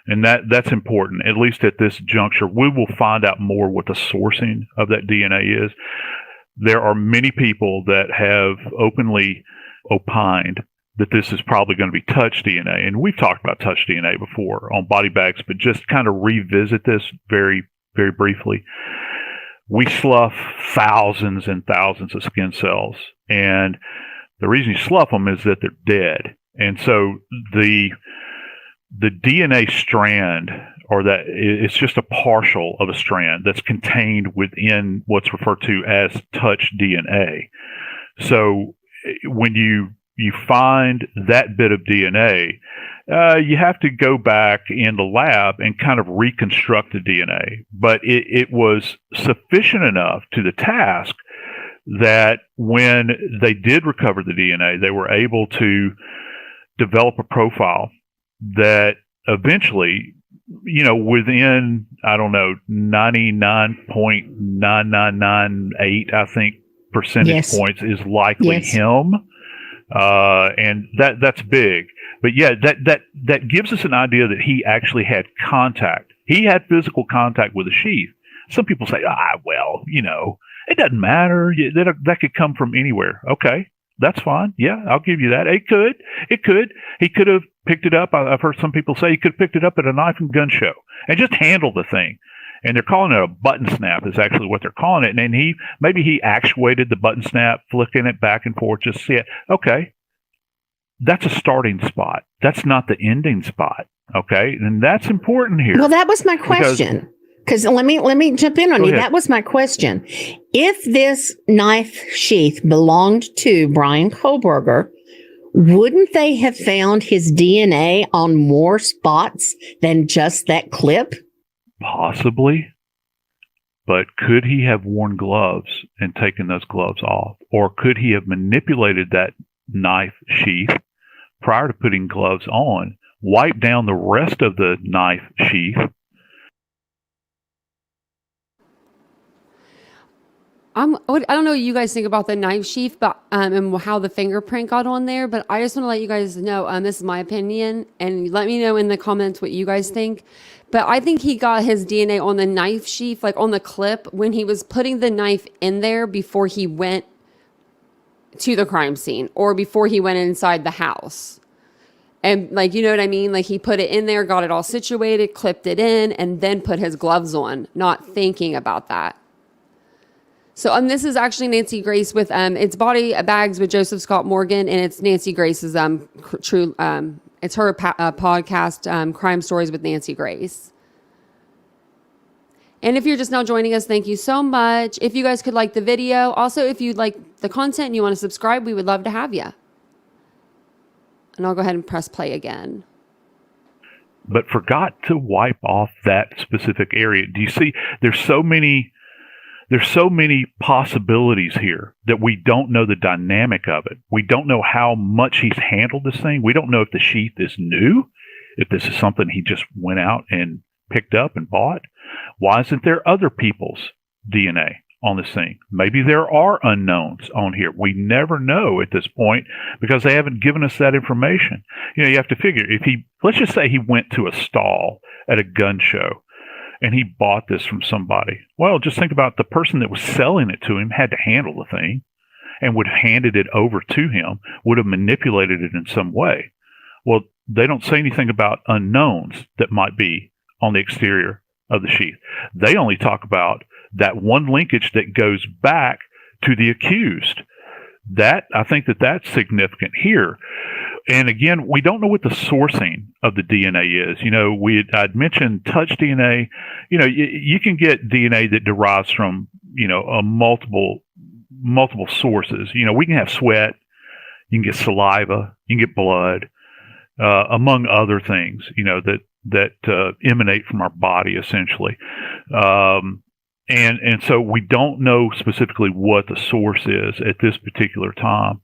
and that's important, at least at this juncture. We will find out more what the sourcing of that DNA is. There are many people that have openly opined that this is probably going to be touch DNA. And we've talked about touch DNA before on body bags, but just kind of revisit this very, very briefly. We slough thousands and thousands of skin cells. And the reason you slough them is that they're dead. And so the DNA strand, or that it's just a partial of a strand that's contained within what's referred to as touch DNA. So when you find that bit of DNA, you have to go back in the lab and kind of reconstruct the DNA. But it was sufficient enough to the task that when they did recover the DNA, they were able to develop a profile that eventually, you know, within, I don't know, 99.9998, I think, percentage points is likely him. And that's big. But yeah, that gives us an idea that he actually had contact. He had physical contact with a sheath. Some people say, well, you know, it doesn't matter. That could come from anywhere. Okay, that's fine. Yeah, I'll give you that. It could. He could have picked it up. I've heard some people say he could have picked it up at a knife and gun show and just handled the thing. And they're calling it a button snap is actually what they're calling it. And then maybe he actuated the button snap, flicking it back and forth, just see it. Okay. That's a starting spot. That's not the ending spot. Okay. And that's important here. Well, that was my question. Because let me jump in on you. That was my question. If this knife sheath belonged to Brian Kohlberger, wouldn't they have found his DNA on more spots than just that clip? Possibly. But could he have worn gloves and taken those gloves off? Or could he have manipulated that knife sheath prior to putting gloves on, wiped down the rest of the knife sheath? I don't know what you guys think about the knife sheath, but and how the fingerprint got on there. But I just want to let you guys know, this is my opinion, and let me know in the comments what you guys think. But I think he got his DNA on the knife sheath, like on the clip, when he was putting the knife in there before he went to the crime scene or before he went inside the house. And like, you know what I mean? Like he put it in there, got it all situated, clipped it in, and then put his gloves on, not thinking about that. So this is actually Nancy Grace with it's Body Bags with Joseph Scott Morgan, and it's Nancy Grace's true it's her podcast, Crime Stories with Nancy Grace. And if you're just now joining us, thank you so much. If you guys could like the video, also if you like the content and you want to subscribe, we would love to have you. And I'll go ahead and press play again. But forgot to wipe off that specific area. Do you see? There's so many possibilities here that we don't know the dynamic of it. We don't know how much he's handled this thing. We don't know if the sheath is new, if this is something he just went out and picked up and bought. Why isn't there other people's DNA on this thing? Maybe there are unknowns on here. We never know at this point because they haven't given us that information. You have to figure let's just say he went to a stall at a gun show and he bought this from somebody. Well, just think about the person that was selling it to him had to handle the thing and would have handed it over to him, would have manipulated it in some way. Well, they don't say anything about unknowns that might be on the exterior of the sheath. They only talk about that one linkage that goes back to the accused. I think that's significant here. And again, we don't know what the sourcing of the DNA is. I'd mentioned touch DNA. You can get DNA that derives from, multiple sources. We can have sweat, you can get saliva, you can get blood, among other things, that emanate from our body essentially. And so we don't know specifically what the source is at this particular time.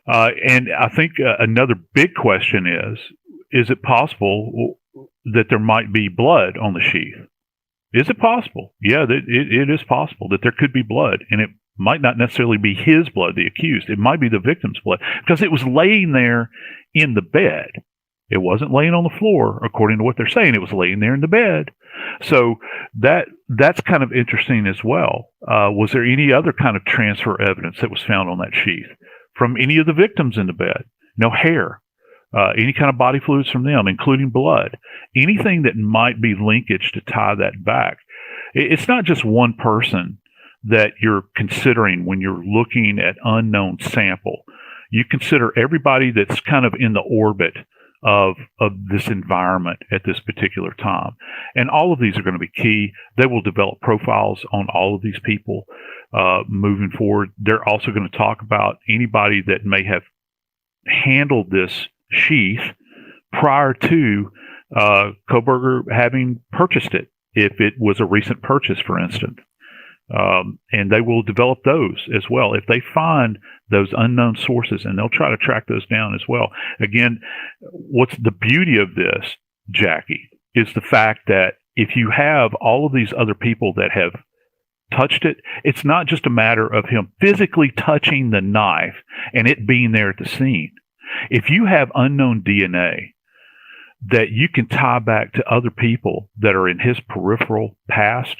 And I think another big question is it possible that there might be blood on the sheath? Is it possible? Yeah, it is possible that there could be blood, and it might not necessarily be his blood, the accused. It might be the victim's blood because it was laying there in the bed. It wasn't laying on the floor, according to what they're saying. It was laying there in the bed. So that's kind of interesting as well. Was there any other kind of transfer evidence that was found on that sheath from any of the victims in the bed? No hair, any kind of body fluids from them, including blood, anything that might be linkage to tie that back. It's not just one person that you're considering when you're looking at unknown sample. You consider everybody that's kind of in the orbit of this environment at this particular time. And all of these are going to be key. They will develop profiles on all of these people moving forward. They're also going to talk about anybody that may have handled this sheath prior to Kohberger having purchased it, if it was a recent purchase, for instance. And they will develop those as well if they find those unknown sources, and they'll try to track those down as well. Again, what's the beauty of this, Jackie, is the fact that if you have all of these other people that have touched it, it's not just a matter of him physically touching the knife and it being there at the scene. If you have unknown DNA that you can tie back to other people that are in his peripheral past,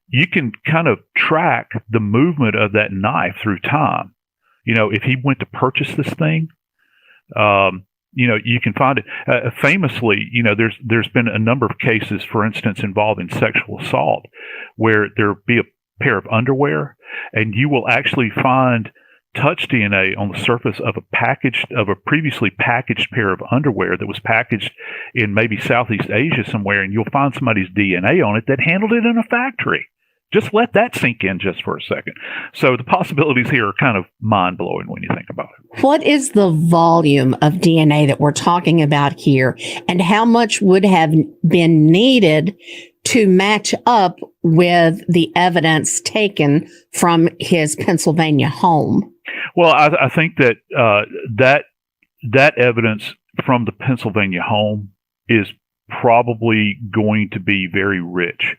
you can kind of track the movement of that knife through time. If he went to purchase this thing, you can find it. Famously, there's been a number of cases, for instance, involving sexual assault, where there'll be a pair of underwear, and you will actually find touch DNA on the surface of a previously packaged pair of underwear that was packaged in maybe Southeast Asia somewhere, and you'll find somebody's DNA on it that handled it in a factory. Just let that sink in just for a second. So the possibilities here are kind of mind-blowing when you think about it. What is the volume of DNA that we're talking about here, and how much would have been needed to match up with the evidence taken from his Pennsylvania home? Well, I think that that evidence from the Pennsylvania home is probably going to be very rich.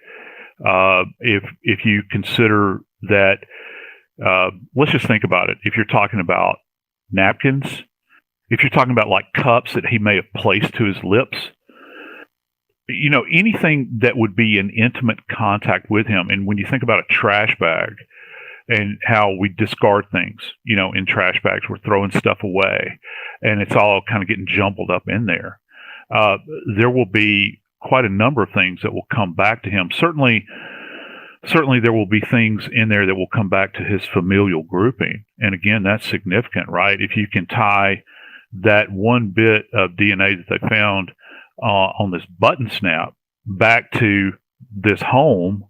If you consider that, let's just think about it. If you're talking about napkins, if you're talking about like cups that he may have placed to his lips, anything that would be in intimate contact with him. And when you think about a trash bag and how we discard things, in trash bags, we're throwing stuff away and it's all kind of getting jumbled up in there. There will be quite a number of things that will come back to him. Certainly there will be things in there that will come back to his familial grouping. And again, that's significant, right? If you can tie that one bit of DNA that they found on this button snap back to this home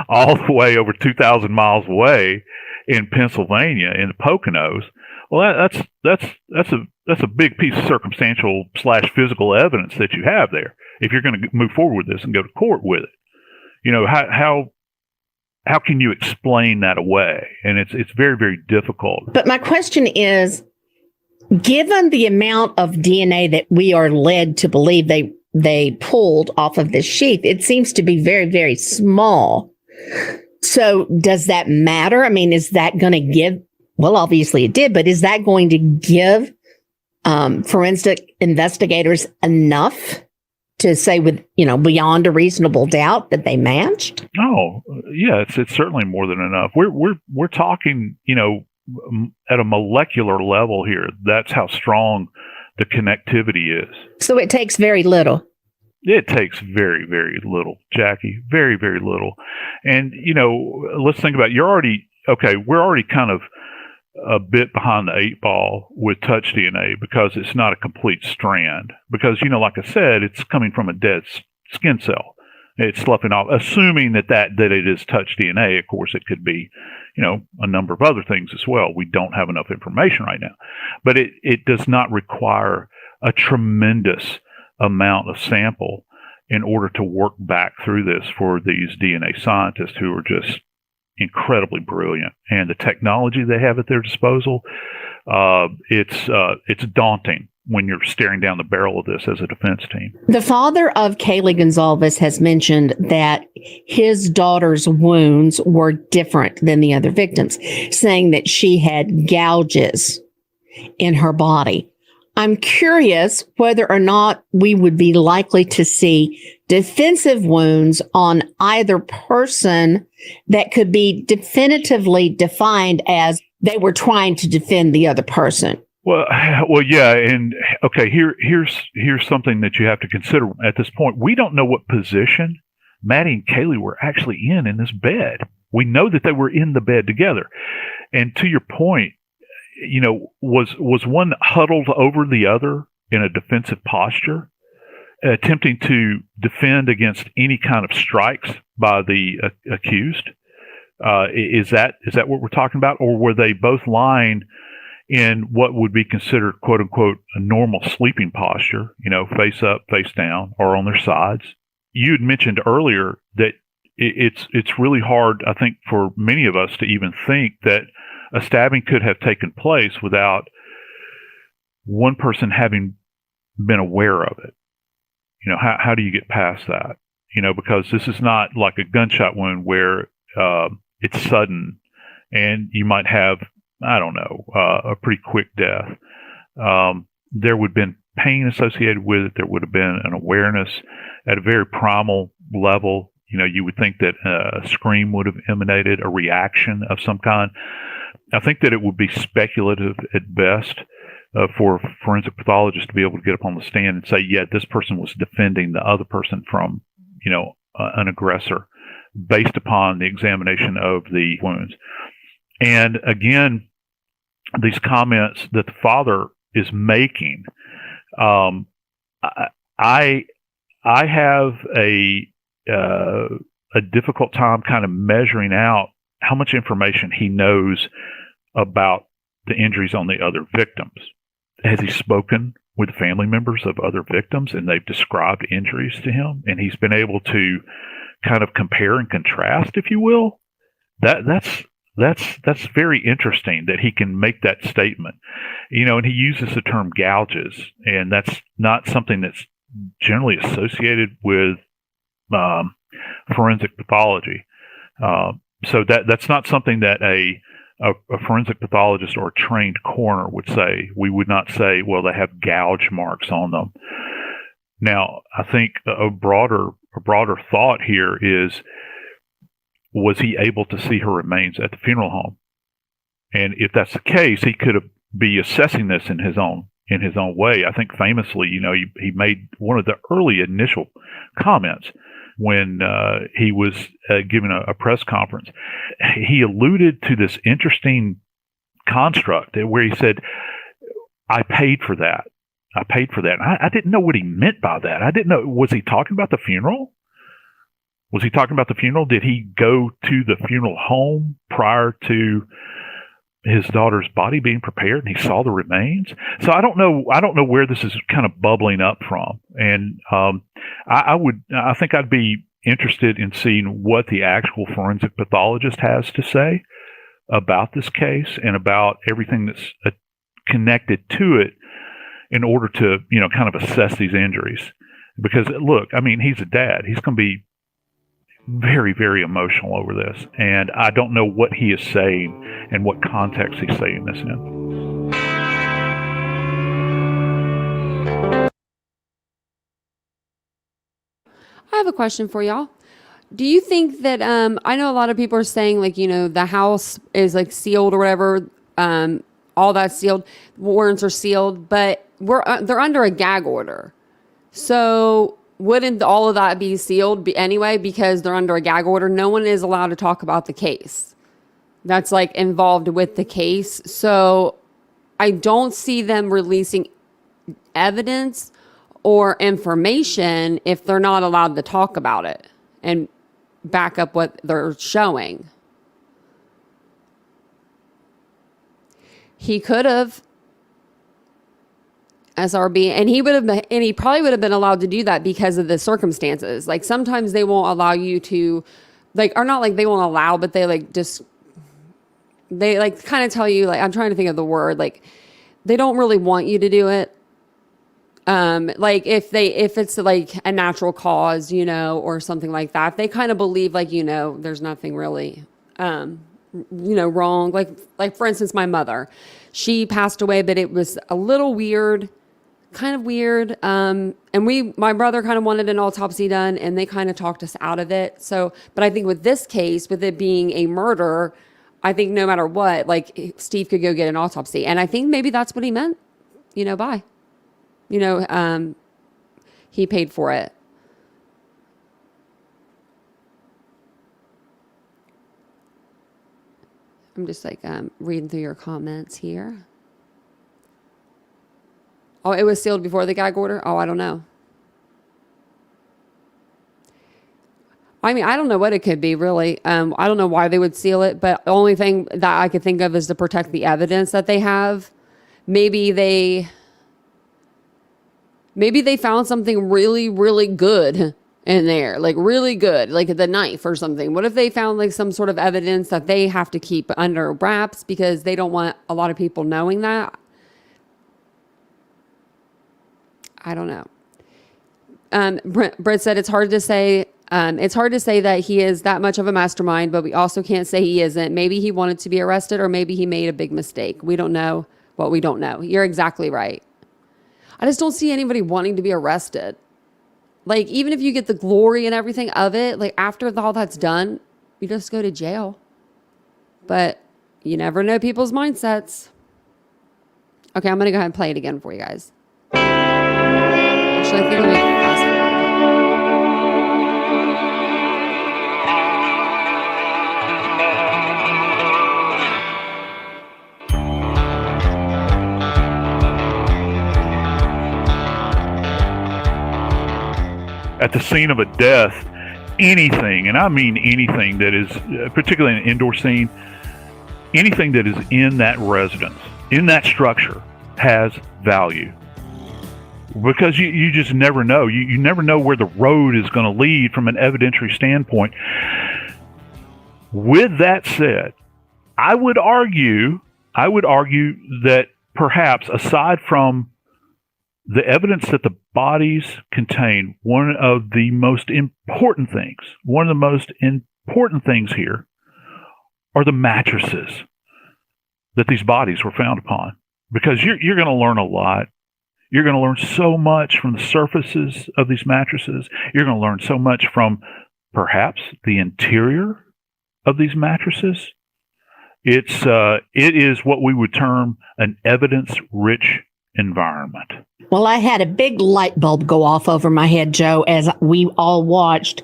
all the way over 2,000 miles away in Pennsylvania in the Poconos, Well, that's a big piece of circumstantial / physical evidence that you have there. If you're going to move forward with this and go to court with it, how can you explain that away? And it's very, very difficult. But my question is, given the amount of DNA that we are led to believe they pulled off of this sheath, it seems to be very, very small. So does that matter? I mean, is that going to give, well, obviously it did, but is that going to give forensic investigators enough to say with, beyond a reasonable doubt that they matched? Oh, yeah, it's certainly more than enough. We're talking, at a molecular level here. That's how strong the connectivity is. So it takes very little. It takes very, very little, Jackie. Very, very little. And, let's think about it. We're already kind of a bit behind the 8 ball with touch DNA because it's not a complete strand. Because, like I said, it's coming from a dead skin cell. It's sloughing off, assuming that it is touch DNA. Of course, it could be, a number of other things as well. We don't have enough information right now. But it does not require a tremendous amount of sample in order to work back through this for these DNA scientists who are just incredibly brilliant. And the technology they have at their disposal, it's daunting when you're staring down the barrel of this as a defense team. The father of Kaylee Gonzalez has mentioned that his daughter's wounds were different than the other victims, saying that she had gouges in her body. I'm curious whether or not we would be likely to see defensive wounds on either person that could be definitively defined as they were trying to defend the other person. Well, yeah, and okay. Here's something that you have to consider at this point. We don't know what position Maddie and Kaylee were actually in this bed. We know that they were in the bed together, and to your point, was one huddled over the other in a defensive posture, attempting to defend against any kind of strikes by the accused? Is that what we're talking about, or were they both lying in what would be considered, quote unquote, a normal sleeping posture, face up, face down, or on their sides? You had mentioned earlier that it's really hard, I think, for many of us to even think that a stabbing could have taken place without one person having been aware of it. How do you get past that? Because this is not like a gunshot wound where it's sudden and you might have, I don't know, a pretty quick death. There would have been pain associated with it. There would have been an awareness at a very primal level. You would think that a scream would have emanated, a reaction of some kind. I think that it would be speculative at best for forensic pathologists to be able to get up on the stand and say, yeah, this person was defending the other person from, an aggressor based upon the examination of the wounds. And again, these comments that the father is making, I have a difficult time kind of measuring out how much information he knows about the injuries on the other victims. Has he spoken with family members of other victims and they've described injuries to him, and he's been able to kind of compare and contrast, if you will? That's very interesting that he can make that statement. And he uses the term gouges, and that's not something that's generally associated with forensic pathology. So that's not something that a forensic pathologist or a trained coroner would say. We would not say, well, they have gouge marks on them. Now, I think a broader thought here is, was he able to see her remains at the funeral home? And if that's the case, he could be assessing this in his own way. I think famously, he made one of the early initial comments when he was giving a press conference. He alluded to this interesting construct where he said, I paid for that. I paid for that. I didn't know what he meant by that. I didn't know. Was he talking about the funeral? Was he talking about the funeral? Did he go to the funeral home prior to his daughter's body being prepared and he saw the remains. So I don't know where this is kind of bubbling up from. And I think I'd be interested in seeing what the actual forensic pathologist has to say about this case and about everything that's connected to it in order to, kind of assess these injuries. Because look, I mean, he's a dad. He's going to be very, very emotional over this. And I don't know what he is saying and what context he's saying this in. I have a question for y'all. Do you think that I know a lot of people are saying like, the house is like sealed or whatever, all that's sealed, warrants are sealed, but they're under a gag order. So wouldn't all of that be sealed anyway because they're under a gag order? No one is allowed to talk about the case that's like involved with the case. So I don't see them releasing evidence or information if they're not allowed to talk about it and back up what they're showing. He could have SRB, and he probably would have been allowed to do that because of the circumstances. Like sometimes they won't allow you to, like, or not like they won't allow, but they like just, they like kind of tell you, like, I'm trying to think of the word, like they don't really want you to do it. Like if it's like a natural cause, or something like that, they kind of believe like, there's nothing really, wrong. Like for instance, my mother, she passed away, but it was a little weird, kind of weird. And my brother kind of wanted an autopsy done and they kind of talked us out of it. So, but I think with this case, with it being a murder, I think no matter what, like Steve could go get an autopsy. And I think maybe that's what he meant, by, he paid for it. I'm just like reading through your comments here. Oh, it was sealed before the gag order? Oh, I don't know. I mean, I don't know what it could be, really. I don't know why they would seal it, but the only thing that I could think of is to protect the evidence that they have. Maybe they found something really, really good in there, like really good, like the knife or something. What if they found like some sort of evidence that they have to keep under wraps because they don't want a lot of people knowing that? I don't know. Britt said it's hard to say. It's hard to say that he is that much of a mastermind, but we also can't say he isn't. Maybe he wanted to be arrested, or maybe he made a big mistake. We don't know what we don't know. You're exactly right. I just don't see anybody wanting to be arrested. Like, even if you get the glory and everything of it, like after all that's done, you just go to jail. But you never know people's mindsets. Okay, I'm going to go ahead and play it again for you guys. Actually, I think let me fast forward. At the scene of a death, anything, and I mean anything that is, particularly an indoor scene, anything that is in that residence, in that structure, has value. Because you just never know. You never know where the road is going to lead from an evidentiary standpoint. With that said, I would argue that perhaps aside from the evidence that the bodies contain, one of the most important things here are the mattresses that these bodies were found upon. Because you're going to learn a lot. You're going to learn so much from the surfaces of these mattresses. You're going to learn so much from perhaps the interior of these mattresses. It is what we would term an evidence-rich environment. Well, I had a big light bulb go off over my head, Joe, as we all watched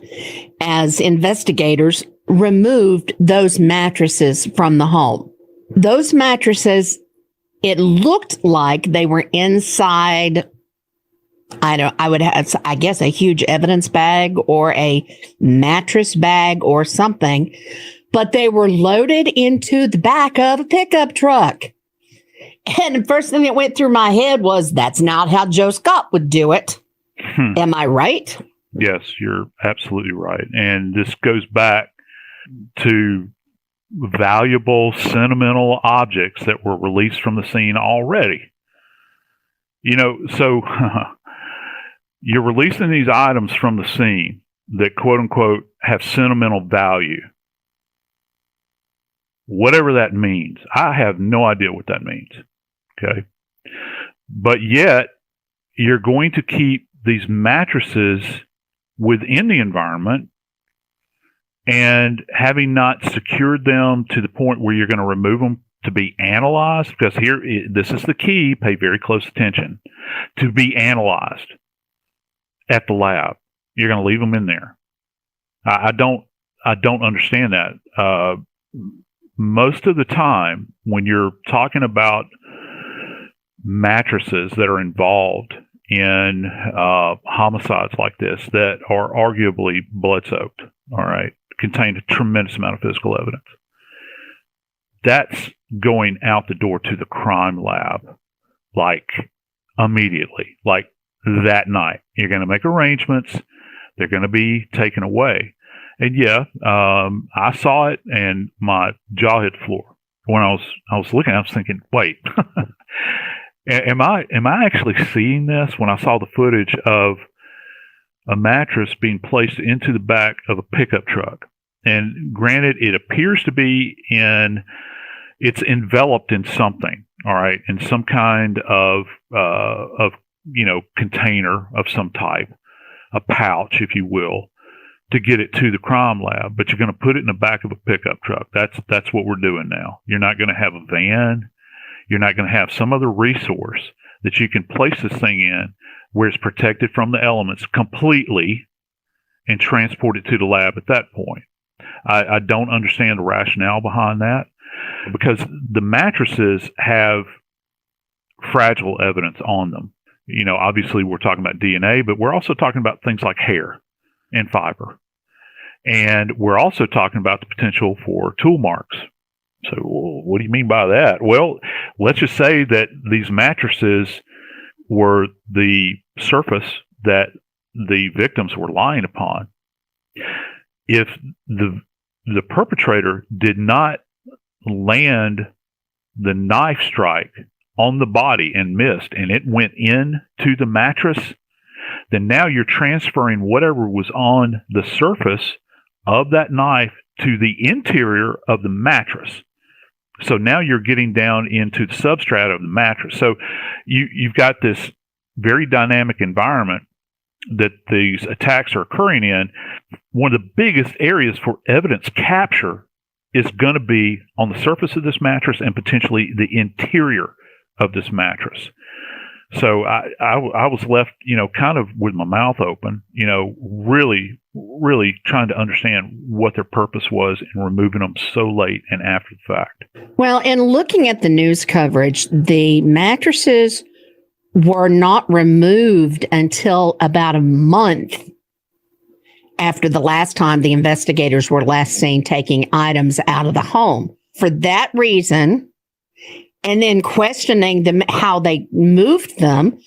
as investigators removed those mattresses from the home. Those mattresses, it looked like they were inside, I guess a huge evidence bag or a mattress bag or something. but they were loaded into the back of a pickup truck. And the first thing that went through my head was, that's not how Joe Scott would do it. Am I right? Yes, you're absolutely right. And this goes back to valuable, sentimental objects that were released from the scene already. So you're releasing these items from the scene that, quote unquote, have sentimental value. Whatever that means. I have no idea what that means. Okay. But yet, you're going to keep these mattresses within the environment, and having not secured them to the point where you're going to remove them to be analyzed, because this is the key, pay very close attention, to be analyzed at the lab. You're going to leave them in there. I don't understand that. Most of the time, when you're talking about mattresses that are involved in homicides like this that are arguably blood-soaked, all right, contain a tremendous amount of physical evidence, that's going out the door to the crime lab, like immediately, like that night. You're going to make arrangements. They're going to be taken away. And yeah, I saw it, and my jaw hit the floor. When I was looking, I was thinking, wait, am I actually seeing this? When I saw the footage of a mattress being placed into the back of a pickup truck, and granted, it appears to be it's enveloped in something, all right, in some kind of container of some type, a pouch, if you will, to get it to the crime lab. But you're going to put it in the back of a pickup truck. That's what we're doing now. You're not going to have a van. You're not going to have some other resource that you can place this thing in where it's protected from the elements completely and transport it to the lab at that point. I don't understand the rationale behind that, because the mattresses have fragile evidence on them. Obviously we're talking about DNA, but we're also talking about things like hair and fiber. And we're also talking about the potential for tool marks. So what do you mean by that? Well, let's just say that these mattresses were the surface that the victims were lying upon. If the perpetrator did not land the knife strike on the body and missed, and it went into the mattress, then now you're transferring whatever was on the surface of that knife to the interior of the mattress. So now you're getting down into the substrate of the mattress. So you've got this very dynamic environment that these attacks are occurring in. One of the biggest areas for evidence capture is going to be on the surface of this mattress and potentially the interior of this mattress. So I was left, kind of with my mouth open, really, really trying to understand what their purpose was in removing them so late and after the fact. Well, in looking at the news coverage, the mattresses were not removed until about a month after the last time the investigators were last seen taking items out of the home. For that reason, and then questioning them how they moved them,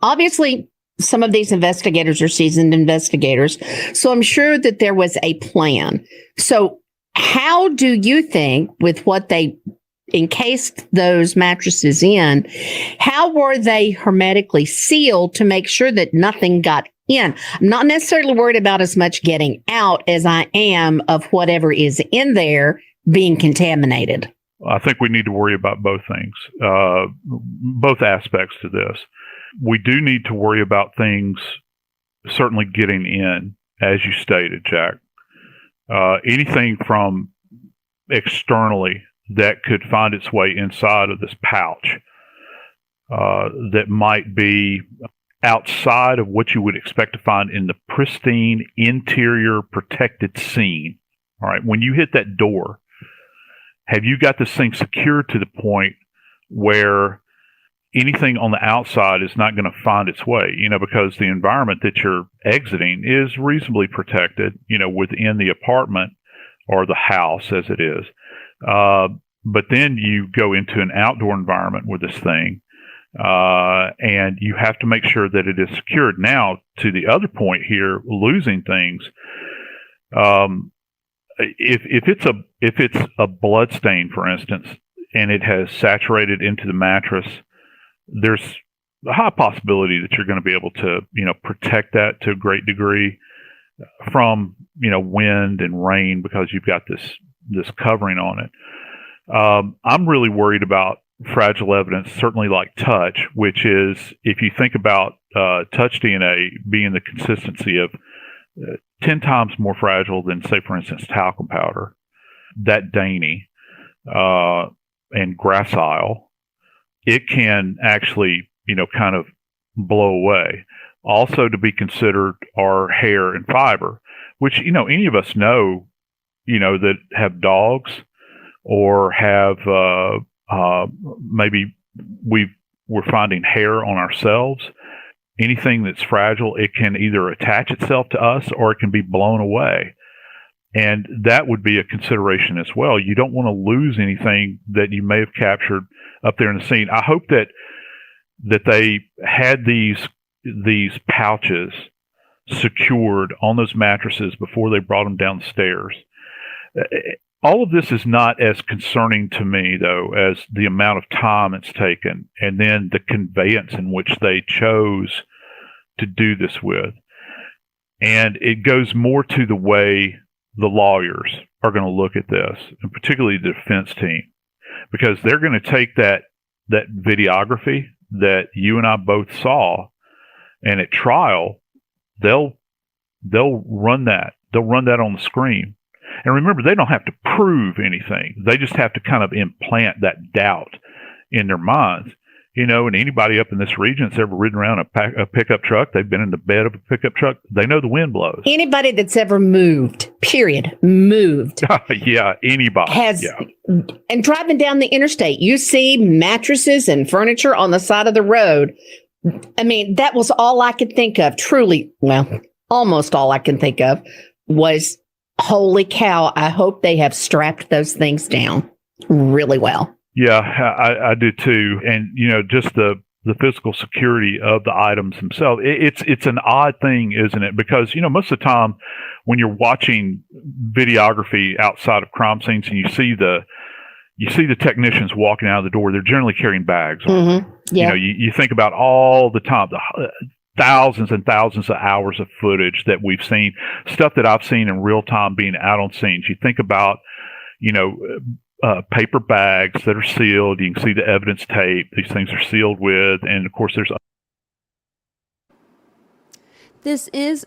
obviously some of these investigators are seasoned investigators, so I'm sure that there was a plan. So how do you think, with what they encased those mattresses in, how were they hermetically sealed to make sure that nothing got in? I'm not necessarily worried about as much getting out as I am of whatever is in there being contaminated. I think we need to worry about both things, both aspects to this. We do need to worry about things certainly getting in, as you stated, Jack. Anything from externally that could find its way inside of this pouch that might be outside of what you would expect to find in the pristine interior protected scene. All right, when you hit that door, have you got this thing secured to the point where anything on the outside is not going to find its way, because the environment that you're exiting is reasonably protected, within the apartment or the house as it is. But then you go into an outdoor environment with this thing, and you have to make sure that it is secured. Now, to the other point here, losing things. If it's a blood stain, for instance, and it has saturated into the mattress, there's a high possibility that you're going to be able to, protect that to a great degree from, wind and rain, because you've got this covering on it. I'm really worried about fragile evidence, certainly like touch, which is, if you think about touch DNA being the consistency of 10 times more fragile than, say, for instance, talcum powder, that dainty and gracile, it can actually, kind of blow away. Also to be considered are hair and fiber, which, any of us know, that have dogs or have maybe we're finding hair on ourselves. Anything that's fragile, it can either attach itself to us or it can be blown away. And that would be a consideration as well. You don't want to lose anything that you may have captured up there in the scene. I hope that they had these pouches secured on those mattresses before they brought them down the stairs. All of this is not as concerning to me, though, as the amount of time it's taken and then the conveyance in which they chose to do this with. And it goes more to the way the lawyers are going to look at this, and particularly the defense team, because they're going to take that videography that you and I both saw, and at trial, they'll run that. They'll run that on the screen. And remember, they don't have to prove anything. They just have to kind of implant that doubt in their minds. And anybody up in this region that's ever ridden around a pickup truck, they've been in the bed of a pickup truck, they know the wind blows. Anybody that's ever moved, moved. Yeah, anybody. And driving down the interstate, you see mattresses and furniture on the side of the road. I mean, that was all I could think of. Truly, well, almost all I can think of was, holy cow, I hope they have strapped those things down really well. Yeah, I do too. And, just the physical security of the items themselves. It's an odd thing, isn't it? Because, most of the time when you're watching videography outside of crime scenes and you see the technicians walking out of the door, they're generally carrying bags on. Mm-hmm. Yeah. You think about all the time, the thousands and thousands of hours of footage that we've seen, stuff that I've seen in real time being out on scenes. You think about, paper bags that are sealed. You can see the evidence tape. These things are sealed with, and of course there's. This is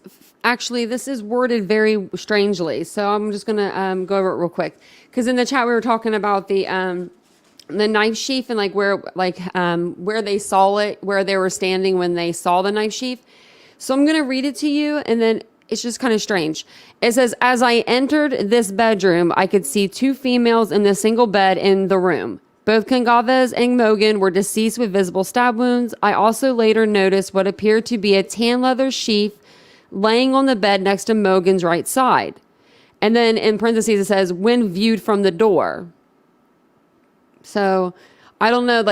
worded very strangely. So I'm just going to go over it real quick. Because in the chat, we were talking about the knife sheath and where they saw it, where they were standing when they saw the knife sheath. So I'm going to read it to you, and then it's just kind of strange. It says, as I entered this bedroom, I could see two females in the single bed in the room. Both Congavez and Mogan were deceased with visible stab wounds. I also later noticed what appeared to be a tan leather sheath laying on the bed next to Mogan's right side. And then in parentheses, it says, when viewed from the door. So I don't know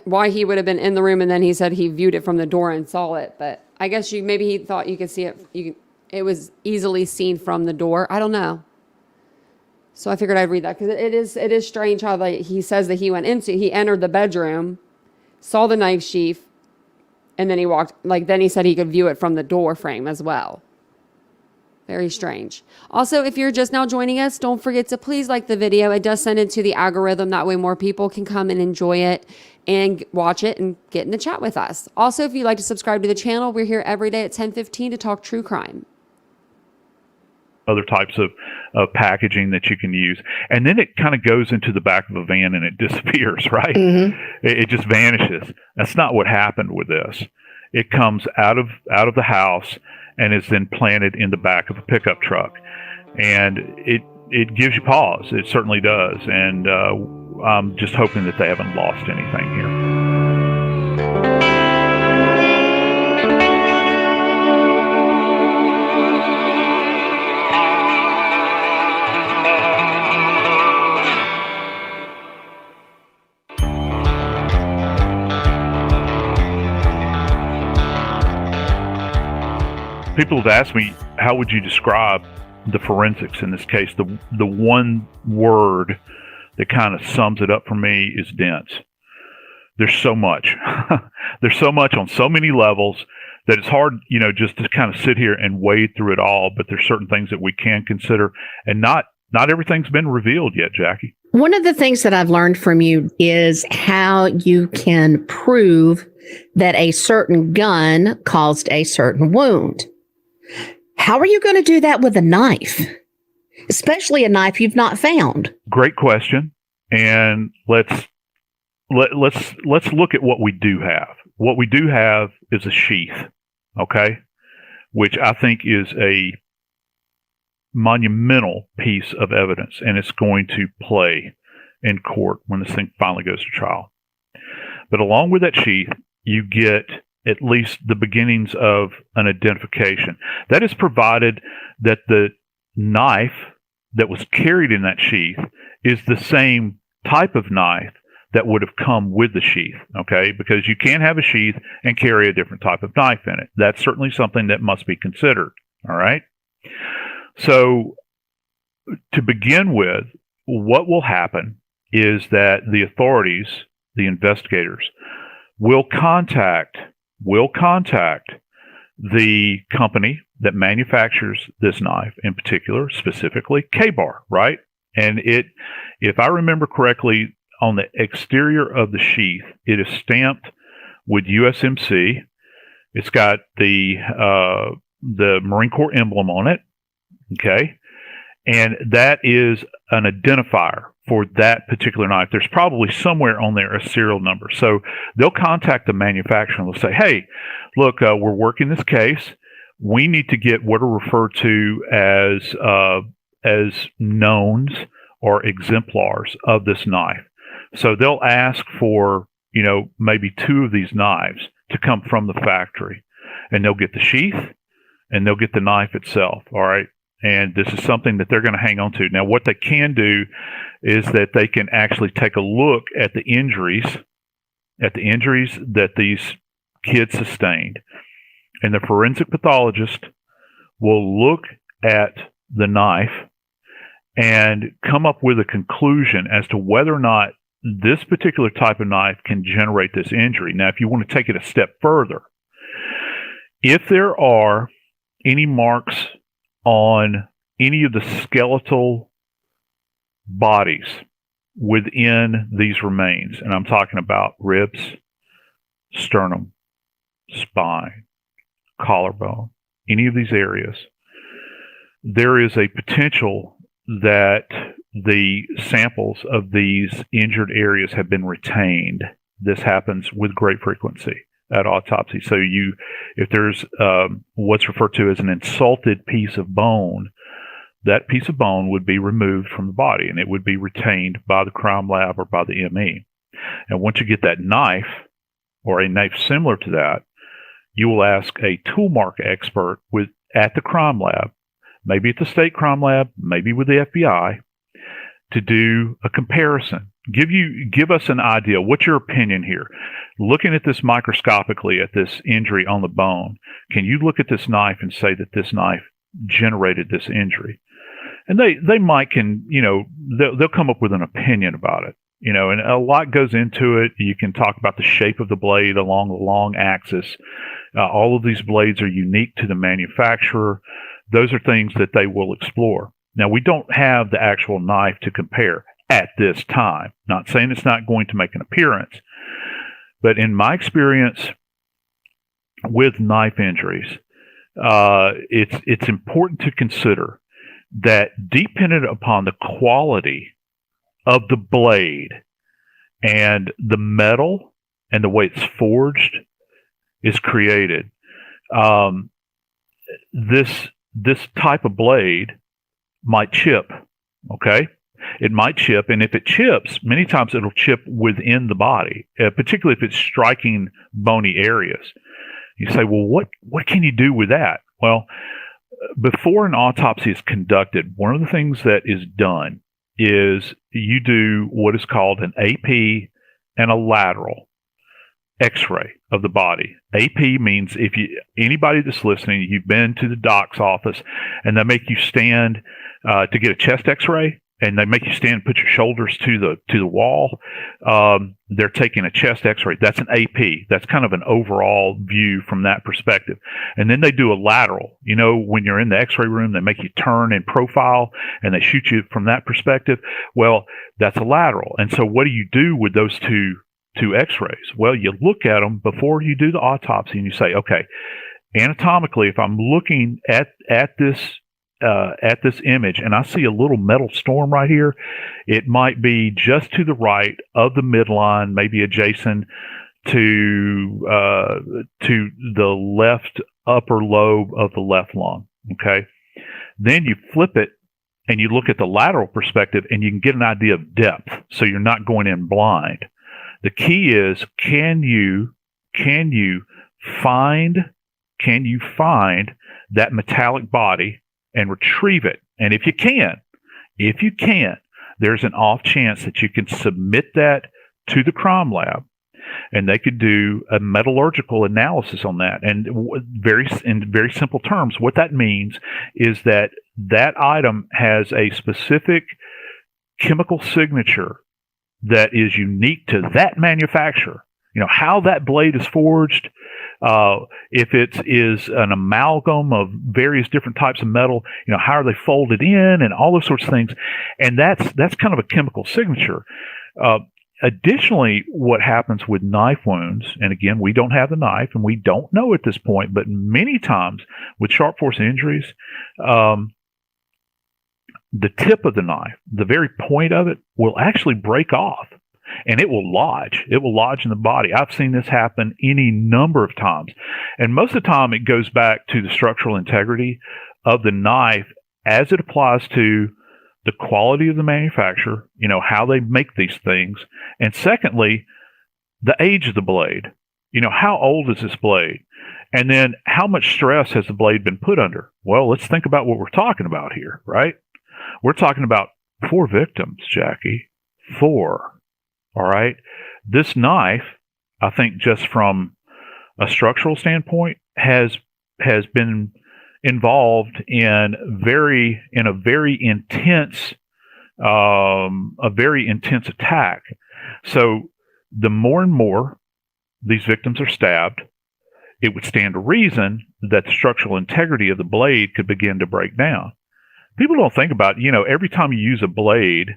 why he would have been in the room, and then he said he viewed it from the door and saw it. But I guess maybe he thought you could see it. It was easily seen from the door. I don't know. So I figured I'd read that because it is strange how he says that he entered the bedroom, saw the knife sheath, and then he walked. Then he said he could view it from the door frame as well. Very strange. Also, if you're just now joining us, don't forget to please like the video. It does send it to the algorithm. That way more people can come and enjoy it and watch it and get in the chat with us. Also, if you'd like to subscribe to the channel, we're here every day at 10:15 to talk true crime. Other types of packaging that you can use. And then it kind of goes into the back of a van and it disappears, right? Mm-hmm. It just vanishes. That's not what happened with this. It comes out of the house and is then planted in the back of a pickup truck. And it gives you pause. It certainly does. And I'm just hoping that they haven't lost anything here. people have asked me, how would you describe the forensics in this case? The one word that kind of sums it up for me is dense. There's so much. There's so much on so many levels that it's hard, just to kind of sit here and wade through it all. But there's certain things that we can consider, and not everything's been revealed yet, Jackie. One of the things that I've learned from you is how you can prove that a certain gun caused a certain wound. How are you going to do that with a knife, especially a knife you've not found? Great question. And let's look at what we do have. What we do have is a sheath, okay, which I think is a monumental piece of evidence, and it's going to play in court when this thing finally goes to trial. But along with that sheath, you get at least the beginnings of an identification. That is provided that the knife that was carried in that sheath is the same type of knife that would have come with the sheath, okay? Because you can't have a sheath and carry a different type of knife in it. That's certainly something that must be considered, all right? So to begin with, what will happen is that the authorities, the investigators, will contact the company that manufactures this knife, in particular, specifically K-Bar, right? And if I remember correctly, on the exterior of the sheath, it is stamped with USMC. It's got the Marine Corps emblem on it, okay? And that is an identifier for that particular knife. There's probably somewhere on there a serial number. So they'll contact the manufacturer and they'll say, hey, look, we're working this case. We need to get what are referred to as knowns or exemplars of this knife. So they'll ask for, maybe 2 of these knives to come from the factory, and they'll get the sheath and they'll get the knife itself. All right. And this is something that they're going to hang on to. Now, what they can do is that they can actually take a look at the injuries that these kids sustained. And the forensic pathologist will look at the knife and come up with a conclusion as to whether or not this particular type of knife can generate this injury. Now, if you want to take it a step further, if there are any marks on any of the skeletal bodies within these remains, and I'm talking about ribs, sternum, spine, collarbone, any of these areas, there is a potential that the samples of these injured areas have been retained. This happens with great frequency at autopsy. So if there's what's referred to as an insulted piece of bone, that piece of bone would be removed from the body and it would be retained by the crime lab or by the ME. And once you get that knife or a knife similar to that, you will ask a tool mark expert at the crime lab, maybe at the state crime lab, maybe with the FBI, to do a comparison. Give us an idea. What's your opinion here? Looking at this microscopically at this injury on the bone, can you look at this knife and say that this knife generated this injury? And they might they'll come up with an opinion about it. And a lot goes into it. You can talk about the shape of the blade along the long axis. All of these blades are unique to the manufacturer. Those are things that they will explore. Now, we don't have the actual knife to compare at this time. Not saying it's not going to make an appearance, but in my experience with knife injuries, it's important to consider that dependent upon the quality of the blade and the metal and the way it's forged is created, this type of blade might chip, okay? It might chip, and if it chips, many times it'll chip within the body, particularly if it's striking bony areas. You say, well, what can you do with that? Well, before an autopsy is conducted, one of the things that is done is you do what is called an AP and a lateral. X-ray of the body. AP means anybody that's listening, you've been to the doc's office and they make you stand to get a chest X-ray, and they make you stand and put your shoulders to the wall. They're taking a chest X-ray. That's an AP. That's kind of an overall view from that perspective. And then they do a lateral. You know, when you're in the X-ray room, they make you turn in profile and they shoot you from that perspective. Well, that's a lateral. And so what do you do with those two X-rays? Well, you look at them before you do the autopsy and you say, okay, anatomically, if I'm looking at this image and I see a little metal storm right here, it might be just to the right of the midline, maybe adjacent to the left upper lobe of the left lung. Okay. Then you flip it and you look at the lateral perspective and you can get an idea of depth. So you're not going in blind. The key is, can you find that metallic body and retrieve it? And if you can, there's an off chance that you can submit that to the crime lab and they could do a metallurgical analysis on that. And in very simple terms, what that means is that item has a specific chemical signature that is unique to that manufacturer. You know, how that blade is forged, if it is an amalgam of various different types of metal, you know, how are they folded in and all those sorts of things. And that's kind of a chemical signature. Additionally, what happens with knife wounds, and again, we don't have the knife and we don't know at this point, but many times with sharp force injuries, the tip of the knife, the very point of it, will actually break off and it will lodge. It will lodge in the body. I've seen this happen any number of times. And most of the time it goes back to the structural integrity of the knife as it applies to the quality of the manufacturer, you know, how they make these things. And secondly, the age of the blade. You know, how old is this blade? And then how much stress has the blade been put under? Well, let's think about what we're talking about here, right? We're talking about 4 victims, Jackie. 4. All right. This knife, I think, just from a structural standpoint, has been involved in a very intense attack. So the more and more these victims are stabbed, it would stand to reason that the structural integrity of the blade could begin to break down. People don't think about, you know, every time you use a blade,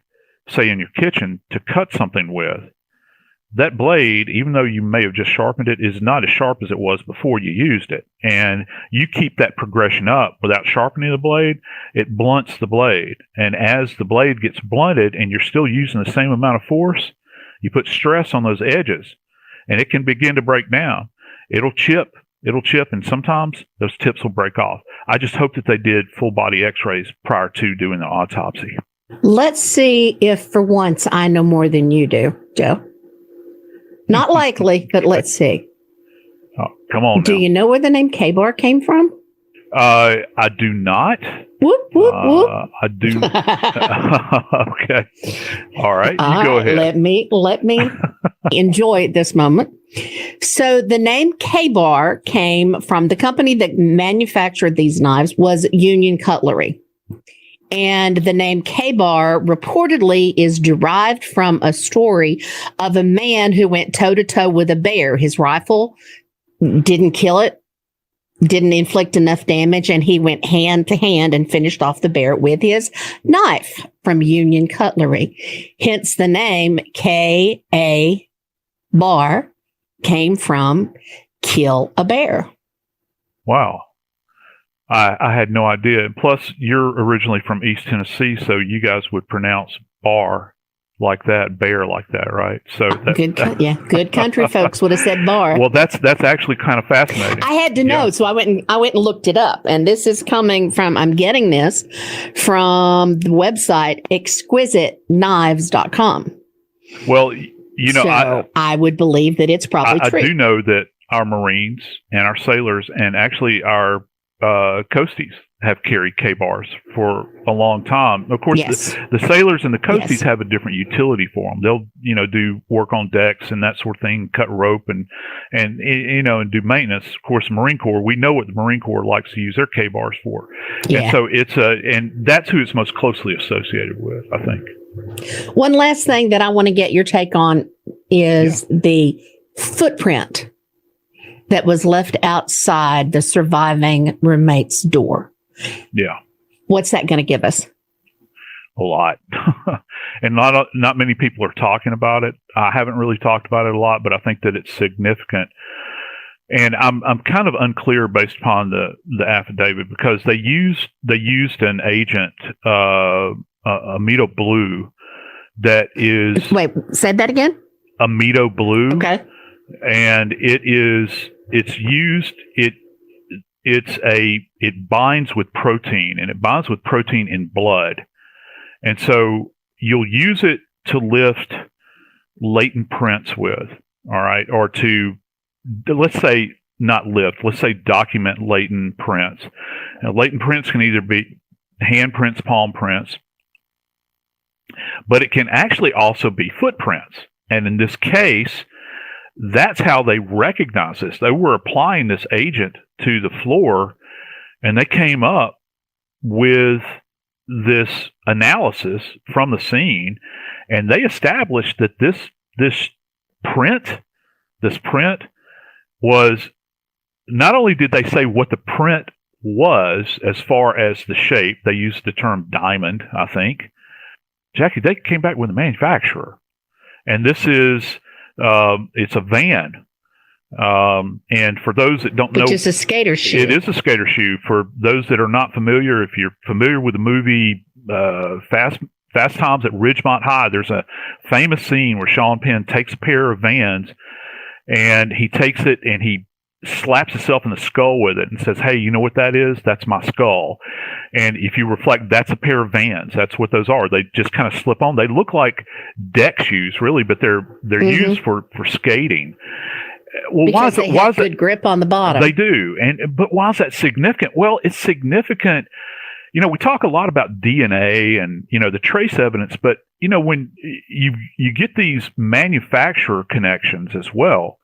say in your kitchen, to cut something with, that blade, even though you may have just sharpened it, is not as sharp as it was before you used it. And you keep that progression up without sharpening the blade, it blunts the blade. And as the blade gets blunted and you're still using the same amount of force, you put stress on those edges and it can begin to break down. It'll chip, and sometimes those tips will break off. I just hope that they did full body x-rays prior to doing the autopsy. Let's see if for once I know more than you do, Joe. Not likely, but let's see. Oh, come on. Do now. you know where the name K-Bar came from? I do not. Whoop, whoop, whoop. I do. Okay. All right. You go ahead. Let me enjoy this moment. So the name K-Bar came from the company that manufactured these knives was Union Cutlery. And the name K-Bar reportedly is derived from a story of a man who went toe-to-toe with a bear. His rifle didn't kill it, didn't inflict enough damage, and he went hand to hand and finished off the bear with his knife from Union Cutlery. Hence the name K-A-Bar came from kill a bear. Wow. I had no idea. Plus, you're originally from East Tennessee, so you guys would pronounce bar like that, bear like that, right? So Good country folks would have said bar. Well, that's actually kind of fascinating. I had to know, so I went and looked it up, and this is coming from. I'm getting this from the website exquisiteknives.com. Well, you know, so I would believe that it's probably true. I do know that our Marines and our sailors and actually our coasties have carried K-bars for a long time. Of course, Yes. the sailors and the coasties Yes. have a different utility for them. They'll, do work on decks and that sort of thing, cut rope and and do maintenance. Of course, Marine Corps, we know what the Marine Corps likes to use their K-bars for. Yeah. And so and that's who it's most closely associated with, I think. One last thing that I want to get your take on is the footprint that was left outside the surviving roommate's door. Yeah. What's that going to give us? A lot. And not many people are talking about it. I haven't really talked about it a lot, but I think that it's significant. And I'm kind of unclear based upon the affidavit, because they used an agent, Amido Blue, that is Wait, say that again? Amido Blue. Okay. And it binds with protein, and it binds with protein in blood. And so you'll use it to lift latent prints with, all right, or to, let's say, not lift, let's say document latent prints. Now, latent prints can either be hand prints, palm prints, but it can actually also be footprints. And in this case, that's how they recognize this. They were applying this agent to the floor, and they came up with this analysis from the scene, and they established that this print was, not only did they say what the print was as far as the shape, they used the term diamond, I think. Jackie, they came back with the manufacturer, and this is it's a van. And for those that don't know, Which is a skater shoe. it is a skater shoe. For those that are not familiar, if you're familiar with the movie Fast Times at Ridgemont High, there's a famous scene where Sean Penn takes a pair of Vans, and he takes it and he slaps himself in the skull with it and says, "Hey, you know what that is? That's my skull." And if you reflect, that's a pair of Vans. That's what those are. They just kind of slip on. They look like deck shoes, really, but they're used for skating. Well, Because they have good grip on the bottom. They do. But why is that significant? Well, it's significant. We talk a lot about DNA and, the trace evidence, but, when you get these manufacturer connections as well,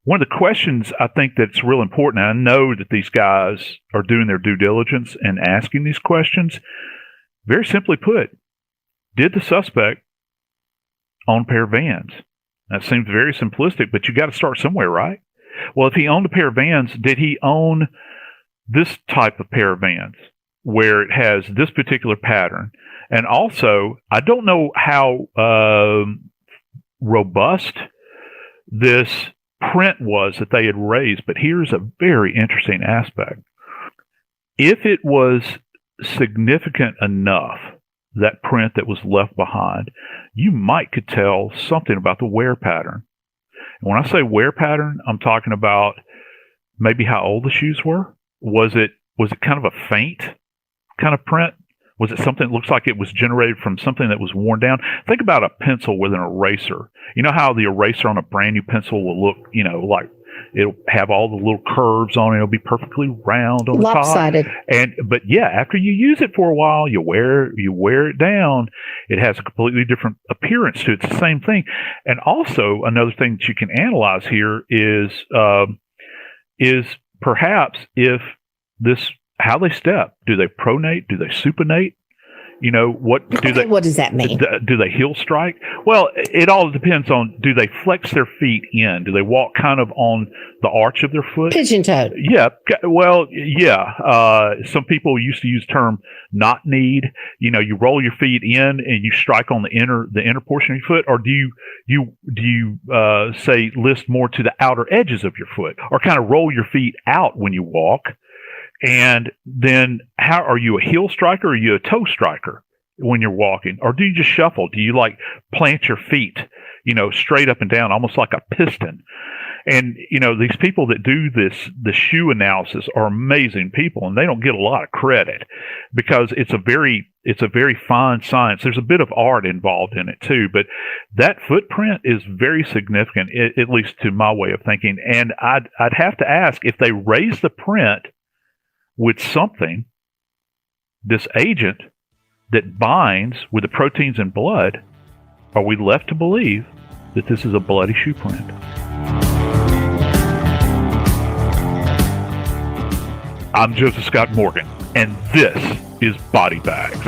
one of the questions I think that's real important, and I know that these guys are doing their due diligence and asking these questions, very simply put, did the suspect own a pair of Vans? That seems very simplistic, but you got to start somewhere, right? Well, if he owned a pair of Vans, did he own this type of pair of Vans where it has this particular pattern? And also, I don't know how robust this print was that they had raised, but here's a very interesting aspect. If it was significant enough, that print that was left behind, you could tell something about the wear pattern. And when I say wear pattern, I'm talking about maybe how old the shoes were. Was it kind of a faint kind of print? Was it something that looks like it was generated from something that was worn down? Think about a pencil with an eraser. You know how the eraser on a brand new pencil will look, like it'll have all the little curves on it. It'll be perfectly round on the top. Lopsided. But yeah, after you use it for a while, you wear it down. It has a completely different appearance to it. It's the same thing. And also another thing that you can analyze here is perhaps if how they step. Do they pronate? Do they supinate? What does that mean? Do they heel strike? Well, it all depends on, do they flex their feet in? Do they walk kind of on the arch of their foot? Pigeon-toed. Yeah. Well, yeah. Some people used to use the term knot kneed. You roll your feet in and you strike on the inner portion of your foot, or do you say list more to the outer edges of your foot, or kind of roll your feet out when you walk? And then how are you, a heel striker or are you a toe striker when you're walking? Or do you just shuffle? Do you plant your feet, straight up and down, almost like a piston? And, these people that do the shoe analysis are amazing people, and they don't get a lot of credit because it's a very fine science. There's a bit of art involved in it too, but that footprint is very significant, at least to my way of thinking. And I'd have to ask, if they raise the print with something, this agent that binds with the proteins in blood, are we left to believe that this is a bloody shoe print? I'm Joseph Scott Morgan, and this is Body Bags.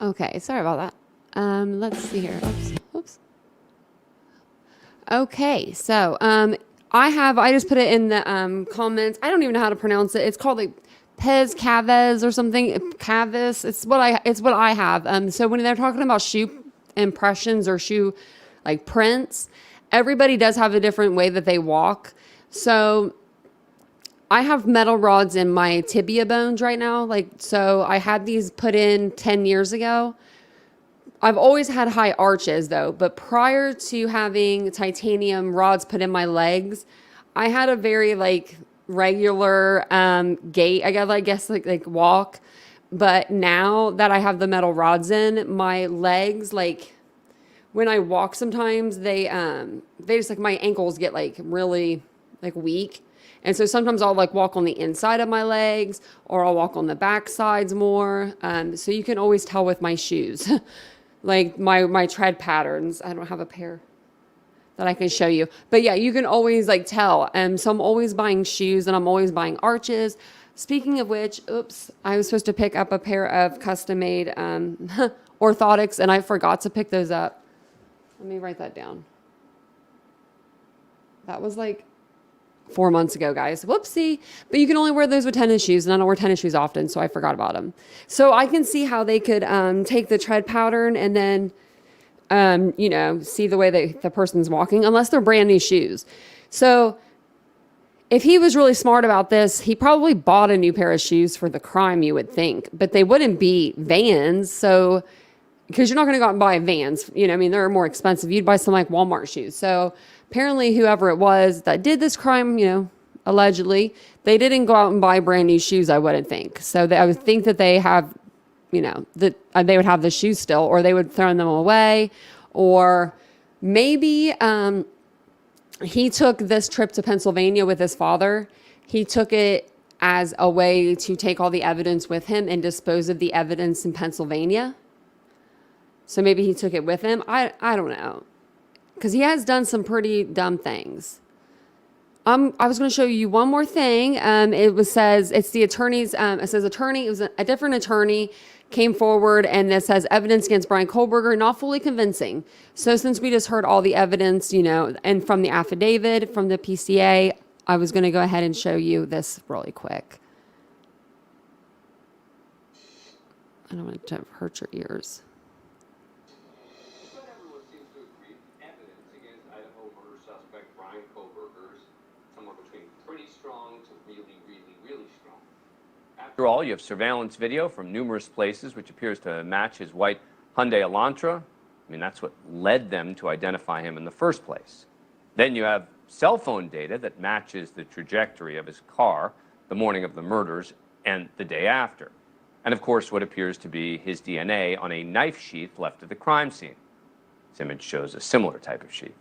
Okay, sorry about that. Let's see here. Oops. Okay, so I just put it in the comments. I don't even know how to pronounce it. It's called like Pez Cavez or something. Cavis. It's what I have. So when they're talking about shoe impressions or shoe like prints, everybody does have a different way that they walk. So I have metal rods in my tibia bones right now. So I had these put in 10 years ago. I've always had high arches though, but prior to having titanium rods put in my legs, I had a very regular gait. I guess walk. But now that I have the metal rods in, my legs, when I walk sometimes they just my ankles get really weak. And so sometimes I'll walk on the inside of my legs or I'll walk on the back sides more. So you can always tell with my shoes, my tread patterns. I don't have a pair that I can show you, but yeah, you can always tell. So I'm always buying shoes and I'm always buying arches. Speaking of which, oops, I was supposed to pick up a pair of custom made orthotics and I forgot to pick those up. Let me write that down. That was 4 months ago, guys. Whoopsie. But you can only wear those with tennis shoes, and I don't wear tennis shoes often, so I forgot about them. So I can see how they could take the tread pattern and then, see the way the person's walking, unless they're brand new shoes. So if he was really smart about this, he probably bought a new pair of shoes for the crime, you would think. But they wouldn't be Vans, so because you're not going to go out and buy Vans. They're more expensive. You'd buy some Walmart shoes. So apparently whoever it was that did this crime, allegedly, they didn't go out and buy brand new shoes, I wouldn't think. So I would think that they have, that they would have the shoes still, or they would throw them away. Or maybe he took this trip to Pennsylvania with his father. He took it as a way to take all the evidence with him and dispose of the evidence in Pennsylvania. So maybe he took it with him. I don't know. Because he has done some pretty dumb things. I was going to show you one more thing. Says it's the attorney's. It says attorney. It was a different attorney came forward, and this says evidence against Brian Kohlberger not fully convincing. So since we just heard all the evidence, and from the affidavit from the PCA, I was going to go ahead and show you this really quick. I don't want to hurt your ears. Idaho murder suspect Brian Kohlberger is somewhere between pretty strong to really, really, really strong. After all, you have surveillance video from numerous places which appears to match his white Hyundai Elantra. That's what led them to identify him in the first place. Then you have cell phone data that matches the trajectory of his car the morning of the murders and the day after. And of course, what appears to be his DNA on a knife sheath left at the crime scene. This image shows a similar type of sheath.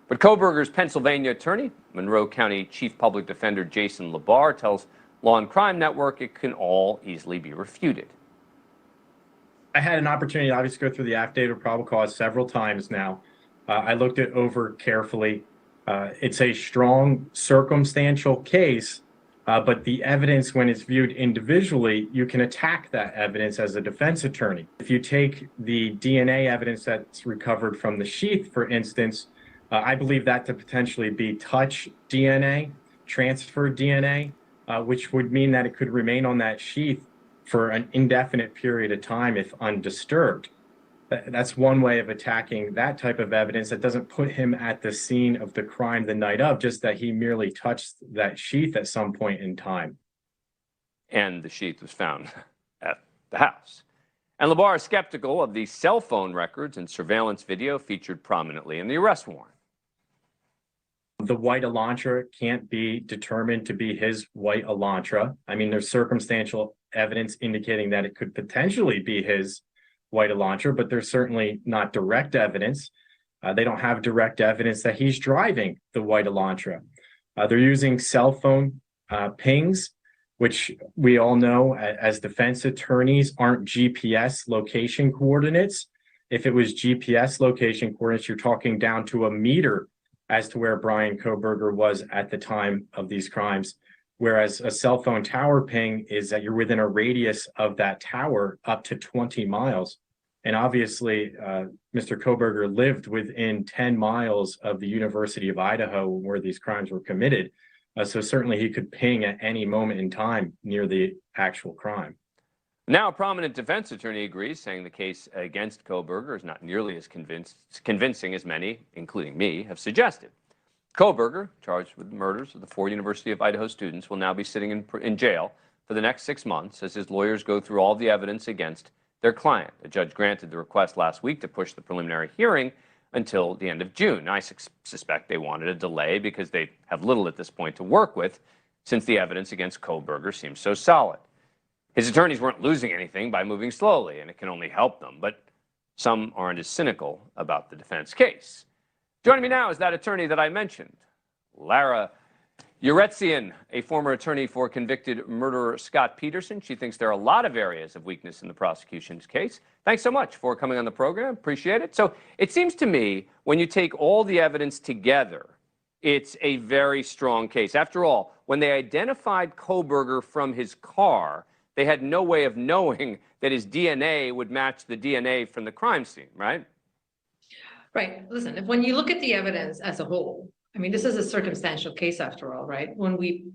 But Kohlberger's Pennsylvania attorney, Monroe County Chief Public Defender Jason Labar, tells Law and Crime Network it can all easily be refuted. I had an opportunity to obviously go through the affidavit of probable cause several times now. I looked it over carefully. It's a strong circumstantial case, but the evidence, when it's viewed individually, you can attack that evidence as a defense attorney. If you take the DNA evidence that's recovered from the sheath, for instance, I believe that to potentially be touch DNA, transfer DNA, which would mean that it could remain on that sheath for an indefinite period of time if undisturbed. That's one way of attacking that type of evidence that doesn't put him at the scene of the crime the night of, just that he merely touched that sheath at some point in time. And the sheath was found at the house. And Labar is skeptical of the cell phone records and surveillance video featured prominently in the arrest warrant. The white Elantra can't be determined to be his white Elantra. I mean, there's circumstantial evidence indicating that it could potentially be his white Elantra, but there's certainly not direct evidence. They don't have direct evidence that he's driving the white Elantra. They're using cell phone pings, which we all know as defense attorneys aren't GPS location coordinates. If it was GPS location coordinates, you're talking down to a meter as to where Brian Kohberger was at the time of these crimes. Whereas a cell phone tower ping is that you're within a radius of that tower up to 20 miles. And obviously, Mr. Kohberger lived within 10 miles of the University of Idaho where these crimes were committed. So certainly he could ping at any moment in time near the actual crime. Now, a prominent defense attorney agrees, saying the case against Kohberger is not nearly as convincing as many, including me, have suggested. Kohberger, charged with the murders of the 4 University of Idaho students, will now be sitting in jail for the next 6 months as his lawyers go through all the evidence against their client. A judge granted the request last week to push the preliminary hearing until the end of June. I suspect they wanted a delay because they have little at this point to work with, since the evidence against Kohberger seems so solid. His attorneys weren't losing anything by moving slowly, and it can only help them, but some aren't as cynical about the defense case. Joining me now is that attorney that I mentioned, Lara Uretzian, a former attorney for convicted murderer Scott Peterson. She thinks there are a lot of areas of weakness in the prosecution's case. Thanks so much for coming on the program. Appreciate it. So it seems to me, when you take all the evidence together, it's a very strong case. After all, when they identified Kohberger from his car, they had no way of knowing that his DNA would match the DNA from the crime scene, right? Right. Listen, when you look at the evidence as a whole, I mean, this is a circumstantial case after all, right? When we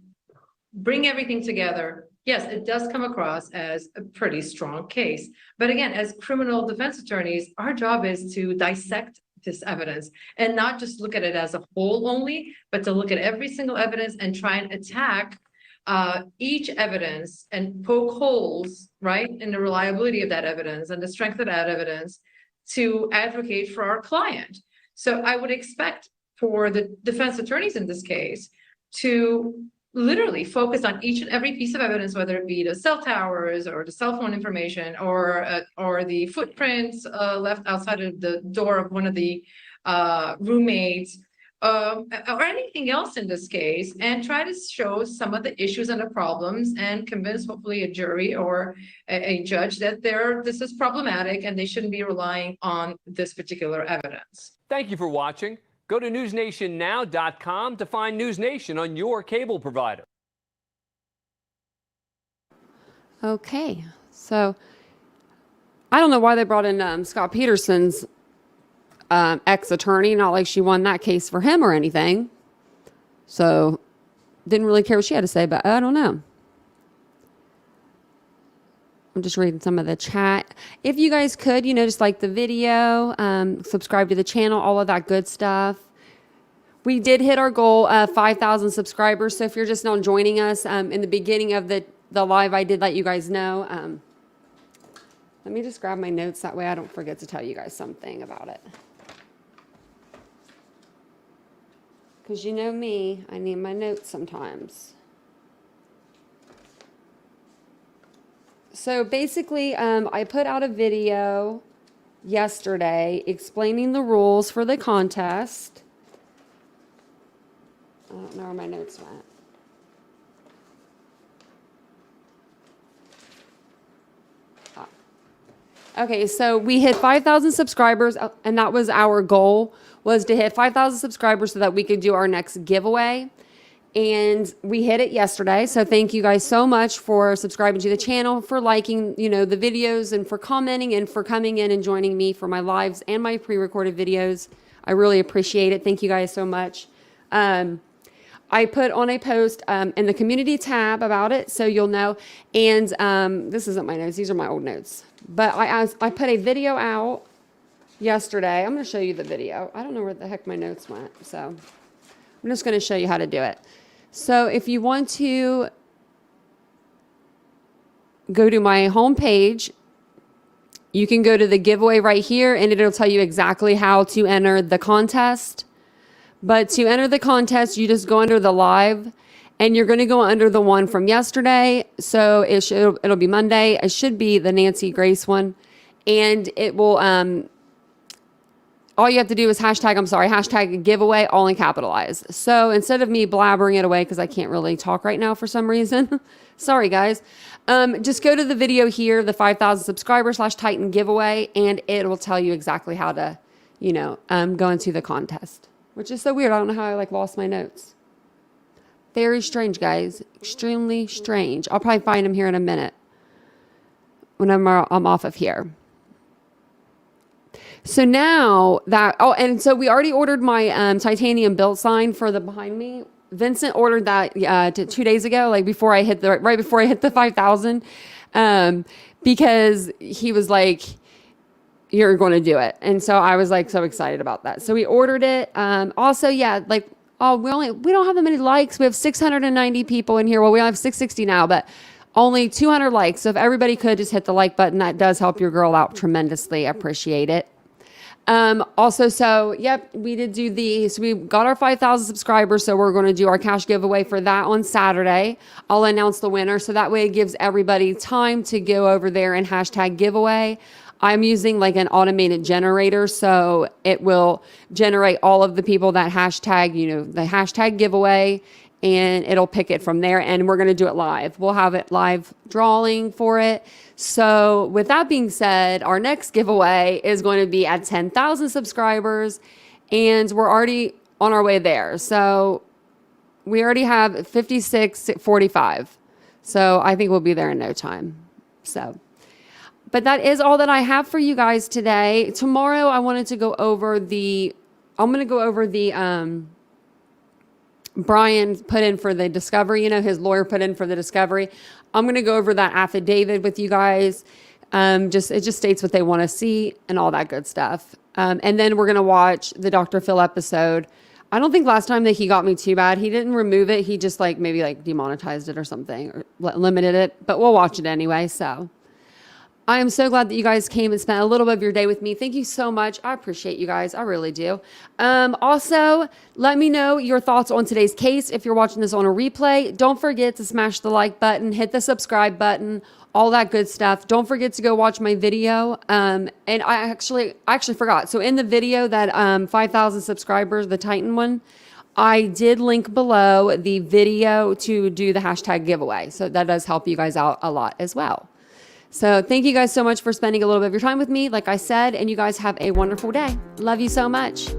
bring everything together, yes, it does come across as a pretty strong case. But again, as criminal defense attorneys, our job is to dissect this evidence and not just look at it as a whole only, but to look at every single evidence and try and attack each evidence and poke holes, right, in the reliability of that evidence and the strength of that evidence to advocate for our client. So I would expect for the defense attorneys in this case to literally focus on each and every piece of evidence, whether it be the cell towers or the cell phone information or the footprints left outside of the door of one of the roommates, or anything else in this case, and try to show some of the issues and the problems and convince hopefully a jury or a judge that this is problematic and they shouldn't be relying on this particular evidence. Thank you for watching. Go to newsnationnow.com to find News Nation on your cable provider. Okay, so I don't know why they brought in Scott Peterson's ex-attorney. Not like she won that case for him or anything. So didn't really care what she had to say, but I don't know. I'm just reading some of the chat. If you guys could, just like the video, subscribe to the channel, all of that good stuff. We did hit our goal of 5,000 subscribers. So if you're just now joining us in the beginning of the live, I did let you guys know. Let me just grab my notes. That way I don't forget to tell you guys something about it. Because you know me, I need my notes sometimes. So basically, I put out a video yesterday explaining the rules for the contest. I don't know where my notes went. Okay, so we hit 5,000 subscribers, and that was our goal, was to hit 5,000 subscribers so that we could do our next giveaway. And we hit it yesterday. So thank you guys so much for subscribing to the channel, for liking, the videos, and for commenting and for coming in and joining me for my lives and my pre-recorded videos. I really appreciate it. Thank you guys so much. I put on a post in the community tab about it, so you'll know. And this isn't my notes. These are my old notes. But I put a video out yesterday. I'm going to show you the video. I don't know where the heck my notes went, so I'm just going to show you how to do it. So if you want to go to my homepage, you can go to the giveaway right here, and it'll tell you exactly how to enter the contest. But to enter the contest, you just go under the live, and you're going to go under the one from yesterday. So it'll be Monday. It should be the Nancy Grace one, and it will. All you have to do is hashtag giveaway, all in capitalized. So instead of me blabbering it away, because I can't really talk right now for some reason, sorry guys, just go to the video here, the 5,000 subscribers /Titan giveaway, and it will tell you exactly how to, go into the contest, which is so weird. I don't know how I lost my notes. Very strange, guys. Extremely strange. I'll probably find them here in a minute when I'm off of here. So now that, and so we already ordered my TitaniumBuilt sign for the behind me. Vincent ordered that 2 days ago, right before I hit the 5,000, because he was like, "You're going to do it," and so I was so excited about that. So we ordered it. Also, yeah, we don't have that many likes. We have 690 people in here. Well, we have 660 now, but only 200 likes. So if everybody could just hit the like button, that does help your girl out tremendously. I appreciate it. We did do so we got our 5,000 subscribers. So we're going to do our cash giveaway for that on Saturday. I'll announce the winner. So that way it gives everybody time to go over there and hashtag giveaway. I'm using an automated generator. So it will generate all of the people that hashtag, the hashtag giveaway, and it'll pick it from there. And we're going to do it live. We'll have it live drawing for it. So with that being said, our next giveaway is going to be at 10,000 subscribers, and we're already on our way there. So we already have 5645. So I think we'll be there in no time. But that is all that I have for you guys today. Tomorrow I wanted to go over Brian put in for the discovery, his lawyer put in for the discovery. I'm going to go over that affidavit with you guys. It just states what they want to see and all that good stuff. And then we're going to watch the Dr. Phil episode. I don't think last time that he got me too bad. He didn't remove it. He just maybe demonetized it or something, or limited it, but we'll watch it anyway. So I am so glad that you guys came and spent a little bit of your day with me. Thank you so much. I appreciate you guys. I really do. Also, let me know your thoughts on today's case. If you're watching this on a replay, don't forget to smash the like button, hit the subscribe button, all that good stuff. Don't forget to go watch my video. And I actually forgot. So in the video that 5,000 subscribers, the Titan one, I did link below the video to do the hashtag giveaway. So that does help you guys out a lot as well. So thank you guys so much for spending a little bit of your time with me, like I said, and you guys have a wonderful day. Love you so much.